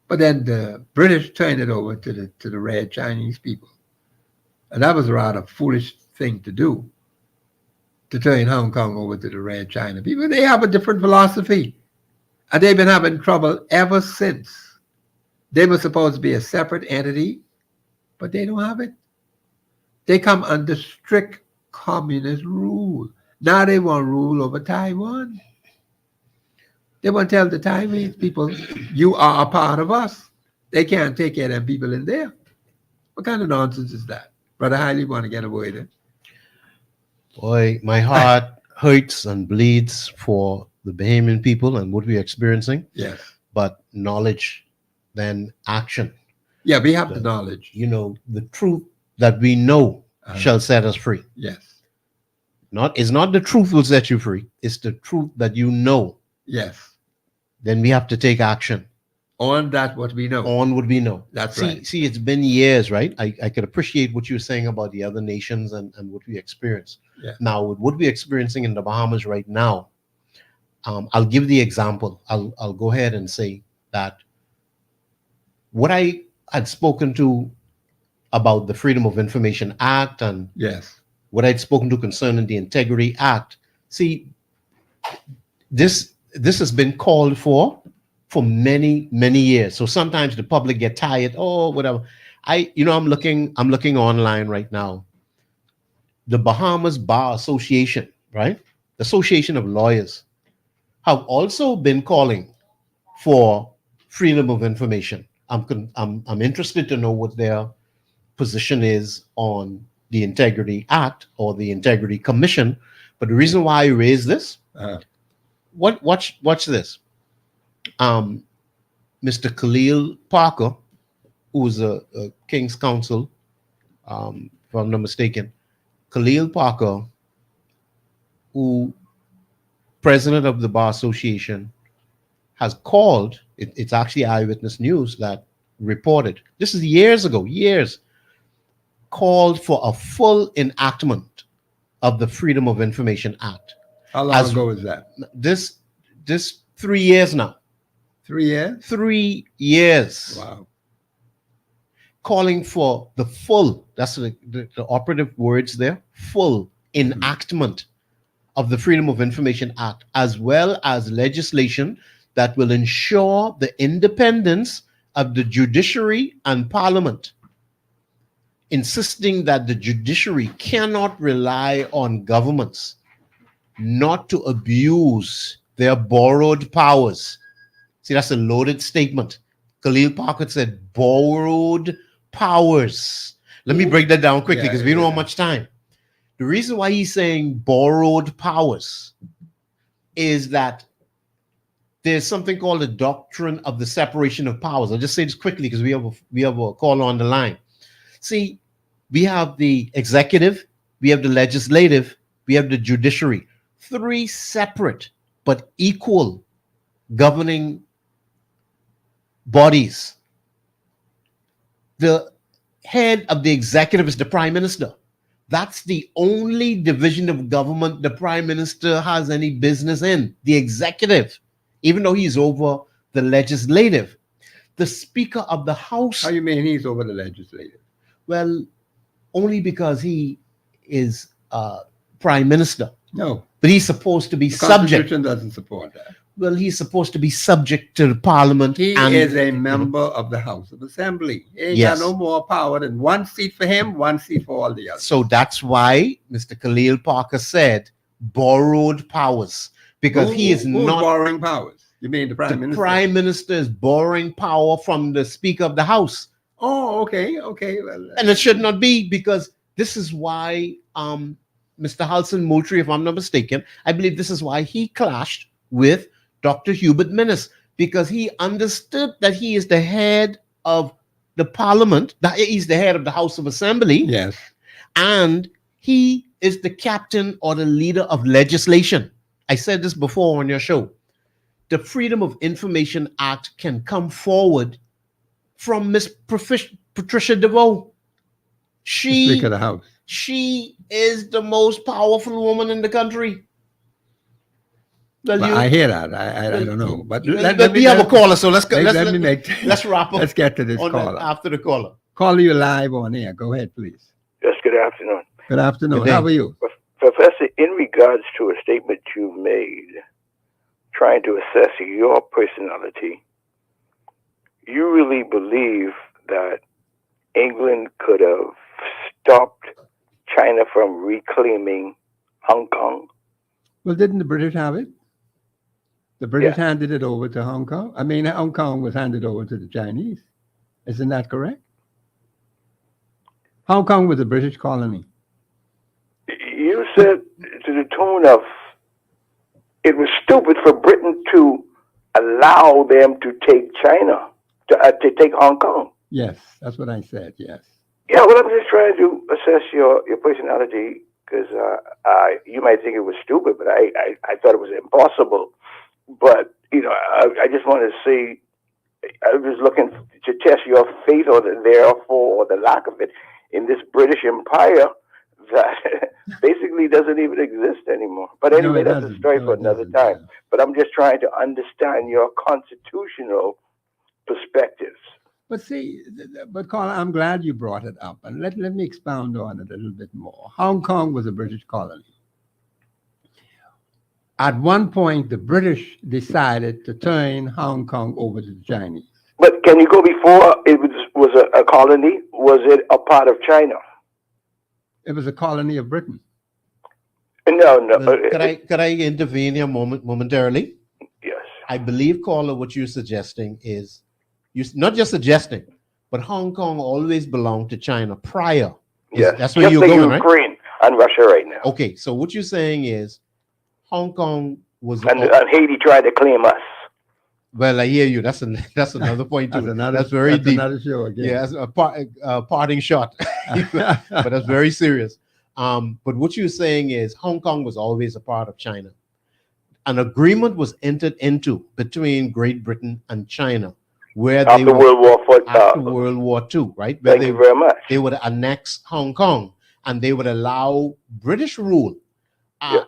Speaker 4: but then the British turned it over to the red Chinese people. And that was a rather foolish thing to do, to turn Hong Kong over to the red China people. They have a different philosophy. And they've been having trouble ever since. They were supposed to be a separate entity, but they don't have it. They come under strict communist rule. Now they want rule over Taiwan. They want to tell the Taiwanese people, you are a part of us. They can't take care of them people in there. What kind of nonsense is that? Brother Highly want to get away with it.
Speaker 1: Boy, my heart hurts and bleeds for the Bahamian people and what we're experiencing.
Speaker 4: Yes.
Speaker 1: But knowledge, then action.
Speaker 4: Yeah, we have the knowledge.
Speaker 1: You know, the truth that we know shall set us free.
Speaker 4: Yes.
Speaker 1: It's not the truth will set you free. It's the truth that you know.
Speaker 4: Yes.
Speaker 1: Then we have to take action.
Speaker 4: On that, what we know.
Speaker 1: On what we know.
Speaker 4: That's right.
Speaker 1: See, it's been years, right? I could appreciate what you were saying about the other nations and what we experience.
Speaker 4: Yeah.
Speaker 1: Now, with what we're experiencing in the Bahamas right now, I'll give the example. I'll go ahead and say that what I had spoken to about the Freedom of Information Act and
Speaker 4: yes,
Speaker 1: what I'd spoken to concerning the Integrity Act. See, this has been called for many, many years. So sometimes the public get tired, whatever. I'm looking online right now. The Bahamas Bar Association, right? The Association of Lawyers have also been calling for freedom of information. I'm interested to know what their position is on the Integrity Act or the Integrity Commission. But the reason why I raise this, watch this. Mr. Khalil Parker, who's a King's Counsel, if I'm not mistaken, Khalil Parker, who president of the Bar Association, has called, it's actually Eyewitness News that reported, this is years ago, called for a full enactment of the Freedom of Information Act.
Speaker 4: How long ago was that?
Speaker 1: This 3 years now.
Speaker 4: 3 years?
Speaker 1: 3 years.
Speaker 4: Wow.
Speaker 1: Calling for the full, that's the operative words there, full enactment of the Freedom of Information Act, as well as legislation that will ensure the independence of the judiciary and parliament, insisting that the judiciary cannot rely on governments not to abuse their borrowed powers. See, that's a loaded statement. Khalil Parker said borrowed powers. Let me break that down quickly because we don't have much time. The reason why he's saying borrowed powers is that there's something called the doctrine of the separation of powers. I'll just say this quickly because we have a caller on the line. See, we have the executive, we have the legislative, we have the judiciary. 3 separate but equal governing bodies. The head of the executive is the prime minister. That's the only division of government the prime minister has any business in, the executive, even though he's over the legislative. The Speaker of the House.
Speaker 4: How you mean he's over the legislative?
Speaker 1: Well, only because he is prime minister.
Speaker 4: No.
Speaker 1: But he's supposed to be
Speaker 4: subject. The Constitution doesn't support that.
Speaker 1: Well, he's supposed to be subject to the parliament.
Speaker 4: He is a member of the House of Assembly. He ain't got no more power than 1 seat for him, 1 seat for all the others.
Speaker 1: So that's why Mr. Khalil Parker said borrowed powers, because who's not
Speaker 4: borrowing powers. You mean the prime minister? The
Speaker 1: prime minister is borrowing power from the Speaker of the House.
Speaker 4: Oh, okay. Well,
Speaker 1: and it should not be, because this is why Mr. Halson Moultrie, if I'm not mistaken, I believe this is why he clashed with Dr. Hubert Minnis, because he understood that he is the head of the parliament, that he's the head of the House of Assembly.
Speaker 4: Yes.
Speaker 1: And he is the captain or the leader of legislation. I said this before on your show. The Freedom of Information Act can come forward from Miss Patricia DeVoe.
Speaker 4: Speaker of the House.
Speaker 1: She is the most powerful woman in the country.
Speaker 4: Well, I hear that. I don't know. But
Speaker 1: we have a caller, so let's wrap up.
Speaker 4: Let's get to this caller.
Speaker 1: After the caller.
Speaker 4: Call you live on air. Go ahead, please.
Speaker 3: Yes, good afternoon.
Speaker 4: Good afternoon. How are you?
Speaker 3: Professor, in regards to a statement you made,
Speaker 5: trying to assess your personality. You really believe that England could have stopped China from reclaiming Hong Kong?
Speaker 4: Well, didn't the British have it? The British handed it over to Hong Kong. I mean, Hong Kong was handed over to the Chinese. Isn't that correct? Hong Kong was a British colony.
Speaker 5: You said to the tune of it was stupid for Britain to allow them to take China, to take Hong Kong.
Speaker 4: Yes, that's what I said, yes.
Speaker 5: Yeah, well, I'm just trying to assess your personality because you might think it was stupid, but I thought it was impossible. But, I just want to see, I was looking to test your faith or the lack of it in this British Empire that basically doesn't even exist anymore. But anyway, that's a story for another time. Yeah. But I'm just trying to understand your constitutional perspectives.
Speaker 4: But see, Carl, I'm glad you brought it up. And let me expound on it a little bit more. Hong Kong was a British colony. At one point, the British decided to turn Hong Kong over to the Chinese.
Speaker 5: But can you go before it was a colony? Was it a part of China?
Speaker 4: It was a colony of Britain.
Speaker 5: No.
Speaker 1: Could I intervene here momentarily?
Speaker 5: Yes.
Speaker 1: I believe, caller, what you're suggesting is, you're not just suggesting, but Hong Kong always belonged to China prior.
Speaker 5: Yes.
Speaker 1: That's where you're going, right?
Speaker 5: Ukraine and Russia right now.
Speaker 1: Okay, so what you're saying is Hong Kong was...
Speaker 5: And Haiti tried to claim us.
Speaker 1: Well, I hear you. That's another point too. That's very deep.
Speaker 4: Another show again.
Speaker 1: Yeah, that's a parting shot, but that's very serious. But what you're saying is Hong Kong was always a part of China. An agreement was entered into between Great Britain and China, where
Speaker 5: after
Speaker 1: World War II, right? Where
Speaker 5: Thank you very much.
Speaker 1: They would annex Hong Kong, and they would allow British rule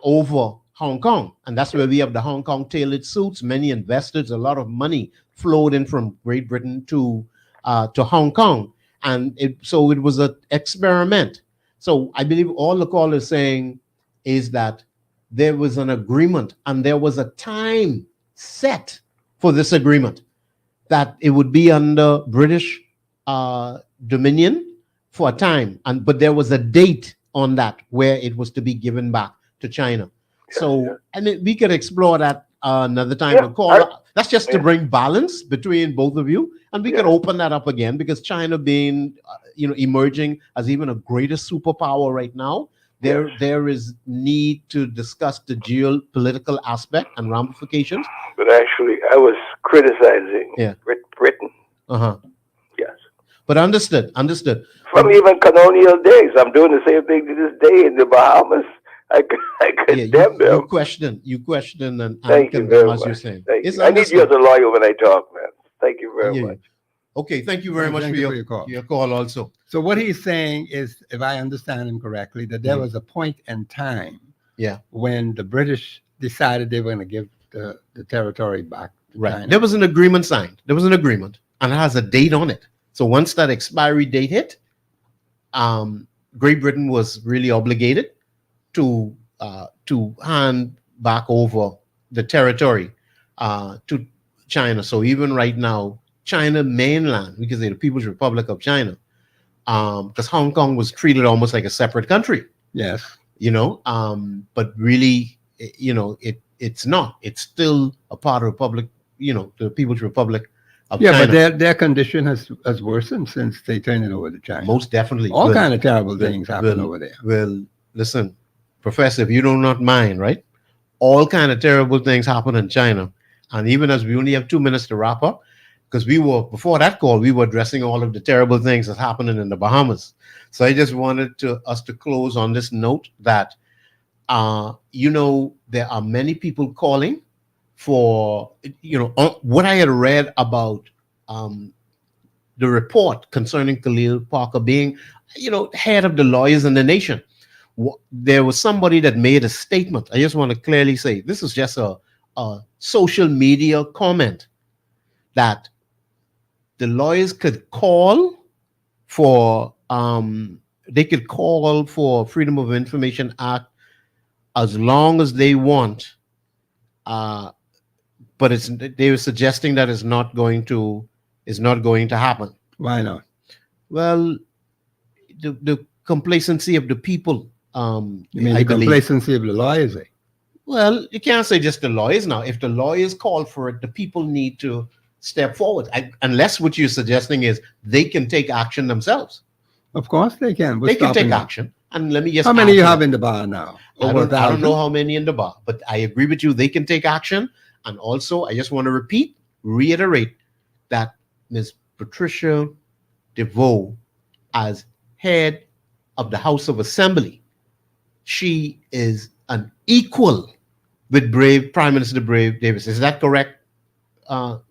Speaker 1: over Hong Kong, and that's where we have the Hong Kong tailored suits. Many investors, a lot of money flowed in from Great Britain to Hong Kong, and so it was an experiment. So I believe all the caller is saying is that there was an agreement, and there was a time set for this agreement that it would be under British dominion for a time, but there was a date on that where it was to be given back to China. So, I mean, we could explore that another time. That's just to bring balance between both of you. And we could open that up again because China being, emerging as even a greater superpower right now, there is need to discuss the geopolitical aspect and ramifications.
Speaker 5: But actually, I was criticizing Britain.
Speaker 1: Uh-huh.
Speaker 5: Yes.
Speaker 1: But understood.
Speaker 5: From even colonial days. I'm doing the same thing to this day in the Bahamas. I condemn them.
Speaker 1: You question and
Speaker 5: Thank you very much.
Speaker 1: You're saying.
Speaker 5: I need you as a lawyer when I talk, man. Thank you very much.
Speaker 1: Okay, thank you very much for your call also.
Speaker 4: So what he's saying is, if I understand him correctly, that there was a point in time when the British decided they were going to give the territory back to China.
Speaker 1: There was an agreement signed. There was an agreement, and it has a date on it. So once that expiry date hit, Great Britain was really obligated to hand back over the territory to China. So even right now, China mainland, we can say the People's Republic of China, because Hong Kong was treated almost like a separate country.
Speaker 4: Yes.
Speaker 1: But really, it's not. It's still a part of the People's Republic of China.
Speaker 4: But their condition has worsened since they turned it over to China.
Speaker 1: Most definitely.
Speaker 4: All kind of terrible things happen over there.
Speaker 1: Well, listen, Professor, if you do not mind, right? All kind of terrible things happen in China. And even as we only have 2 minutes to wrap up, because before that call, we were addressing all of the terrible things that's happening in the Bahamas. So I just wanted us to close on this note that, there are many people calling for, what I had read about the report concerning Khalil Parker being, head of the lawyers in the nation. There was somebody that made a statement. I just want to clearly say this is just a social media comment that the lawyers could call for Freedom of Information Act as long as they want but they were suggesting that is not going to happen.
Speaker 4: Why not?
Speaker 1: Well, the complacency of the people.
Speaker 4: You mean
Speaker 1: I
Speaker 4: the
Speaker 1: believe.
Speaker 4: complacency of the lawyers?
Speaker 1: Well, you can't say just the lawyers now. If the lawyers call for it, the people need to step forward. Unless what you're suggesting is they can take action themselves.
Speaker 4: Of course they can.
Speaker 1: They can take action. And let me just.
Speaker 4: How many you have in the bar now?
Speaker 1: I don't know how many in the bar, but I agree with you. They can take action. And also, I just want to reiterate that Ms. Patricia DeVoe, as head of the House of Assembly, she is an equal with Prime Minister Brave Davis. Is that correct,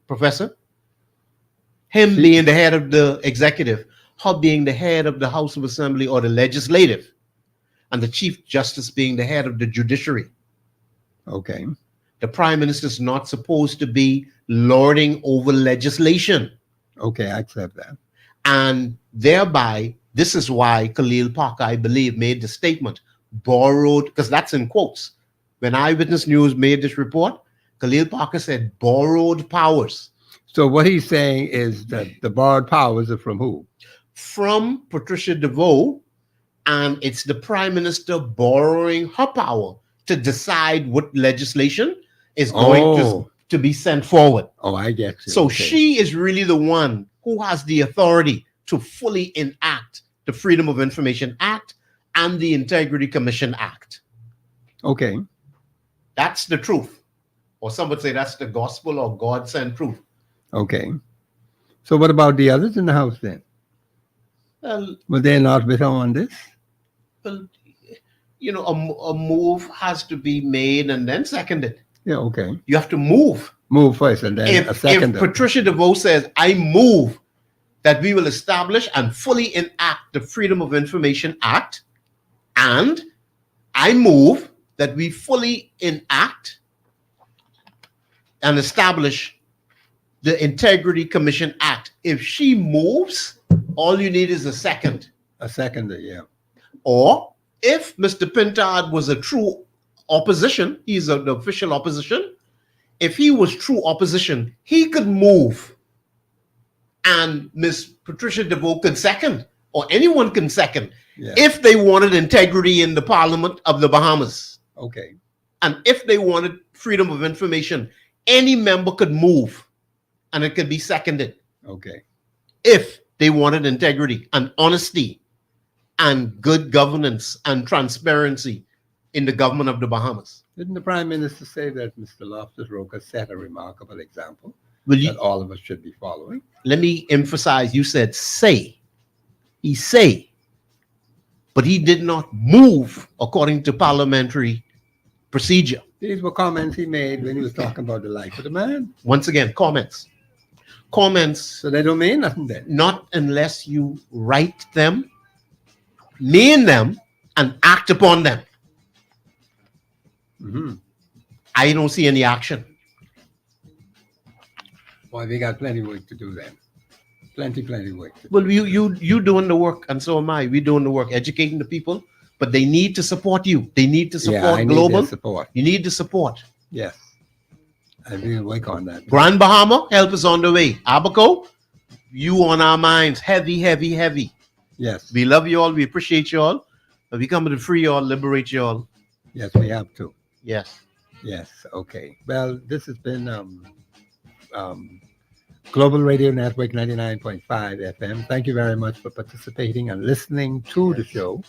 Speaker 1: Professor? Him being the head of the executive, her being the head of the House of Assembly or the legislative, and the Chief Justice being the head of the judiciary.
Speaker 4: Okay.
Speaker 1: The Prime Minister is not supposed to be lording over legislation.
Speaker 4: Okay, I accept that.
Speaker 1: And thereby, this is why Khalil Parker, I believe, made the statement, borrowed, because that's in quotes. When Eyewitness News made this report, Khalil Parker said borrowed powers.
Speaker 4: So what he's saying is that the borrowed powers are from who?
Speaker 1: From Patricia DeVoe, and it's the Prime Minister borrowing her power to decide what legislation is going to be sent forward.
Speaker 4: Oh, I get you.
Speaker 1: So she is really the one who has the authority to fully enact the Freedom of Information Act and the Integrity Commission Act.
Speaker 4: Okay.
Speaker 1: That's the truth. Or some would say that's the gospel or God-sent truth.
Speaker 4: Okay. So what about the others in the House then?
Speaker 1: Well,
Speaker 4: will they not be on this?
Speaker 1: Well, you know, a move has to be made and then seconded.
Speaker 4: Yeah, okay.
Speaker 1: You have to move.
Speaker 4: Move first and then a second.
Speaker 1: If Patricia DeVoe says, I move that we will establish and fully enact the Freedom of Information Act, and I move that we fully enact and establish the Integrity Commission Act. If she moves, all you need is a second.
Speaker 4: A second, yeah.
Speaker 1: Or if Mr. Pintard was a true opposition, he's an official opposition, if he was true opposition, he could move and Ms. Patricia DeVoe could second, or anyone can second, if they wanted integrity in the Parliament of the Bahamas.
Speaker 4: Okay.
Speaker 1: And if they wanted freedom of information, any member could move and it could be seconded.
Speaker 4: Okay.
Speaker 1: If they wanted integrity and honesty and good governance and transparency in the government of the Bahamas.
Speaker 4: Didn't the Prime Minister say that Mr. Loftus-Roker set a remarkable example that all of us should be following?
Speaker 1: Let me emphasize, you said say. He say, but he did not move according to parliamentary procedure.
Speaker 4: These were comments he made when he was talking about the life of the man.
Speaker 1: Once again, comments. Comments.
Speaker 4: So they don't mean nothing then?
Speaker 1: Not unless you write them, mean them, and act upon them.
Speaker 4: Mm-hmm.
Speaker 1: I don't see any action.
Speaker 4: Well, we got plenty of work to do then. Plenty work to do.
Speaker 1: Well, you doing the work, and so am I. We doing the work, educating the people, but they need to support you. They need to support global.
Speaker 4: Support.
Speaker 1: You need the support.
Speaker 4: Yes. I will work on that.
Speaker 1: Grand Bahama, help is on the way. Abaco, you on our minds. Heavy.
Speaker 4: Yes.
Speaker 1: We love you all. We appreciate you all. But we come to free you all, liberate you all.
Speaker 4: Yes, we have to.
Speaker 1: Yes.
Speaker 4: Okay. Well, this has been Global Radio Network 99.5 FM. Thank you very much for participating and listening to the show.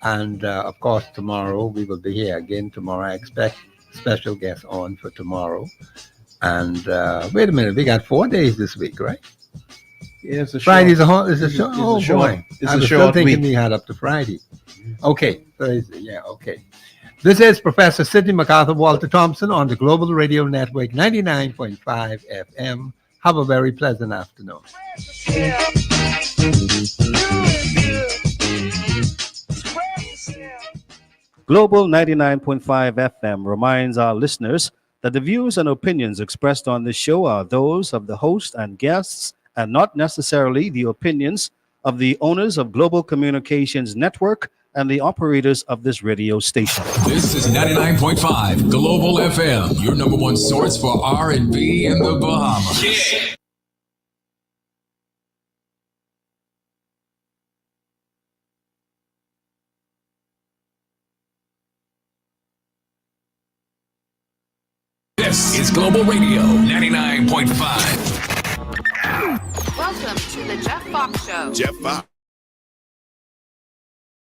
Speaker 4: And of course, tomorrow we will be here again. Tomorrow, I expect special guests on for tomorrow. And wait a minute, we got 4 days this week, right?
Speaker 1: Yeah, it's a
Speaker 4: Friday's a show. Oh boy,
Speaker 1: I
Speaker 4: was still thinking we had up to Friday. Okay, Thursday. Yeah, okay. This is Professor Sidney MacArthur Walter Thompson on the Global Radio Network 99.5 FM. Have a very pleasant afternoon.
Speaker 7: Global 99.5 FM reminds our listeners that the views and opinions expressed on this show are those of the host and guests and not necessarily the opinions of the owners of Global Communications Network and the operators of this radio station.
Speaker 2: This is 99.5 Global FM, your number one source for R&B in the Bahamas. Yeah. This is Global Radio 99.5.
Speaker 8: Welcome to the Jeff Fox Show.
Speaker 9: Jeff Fox.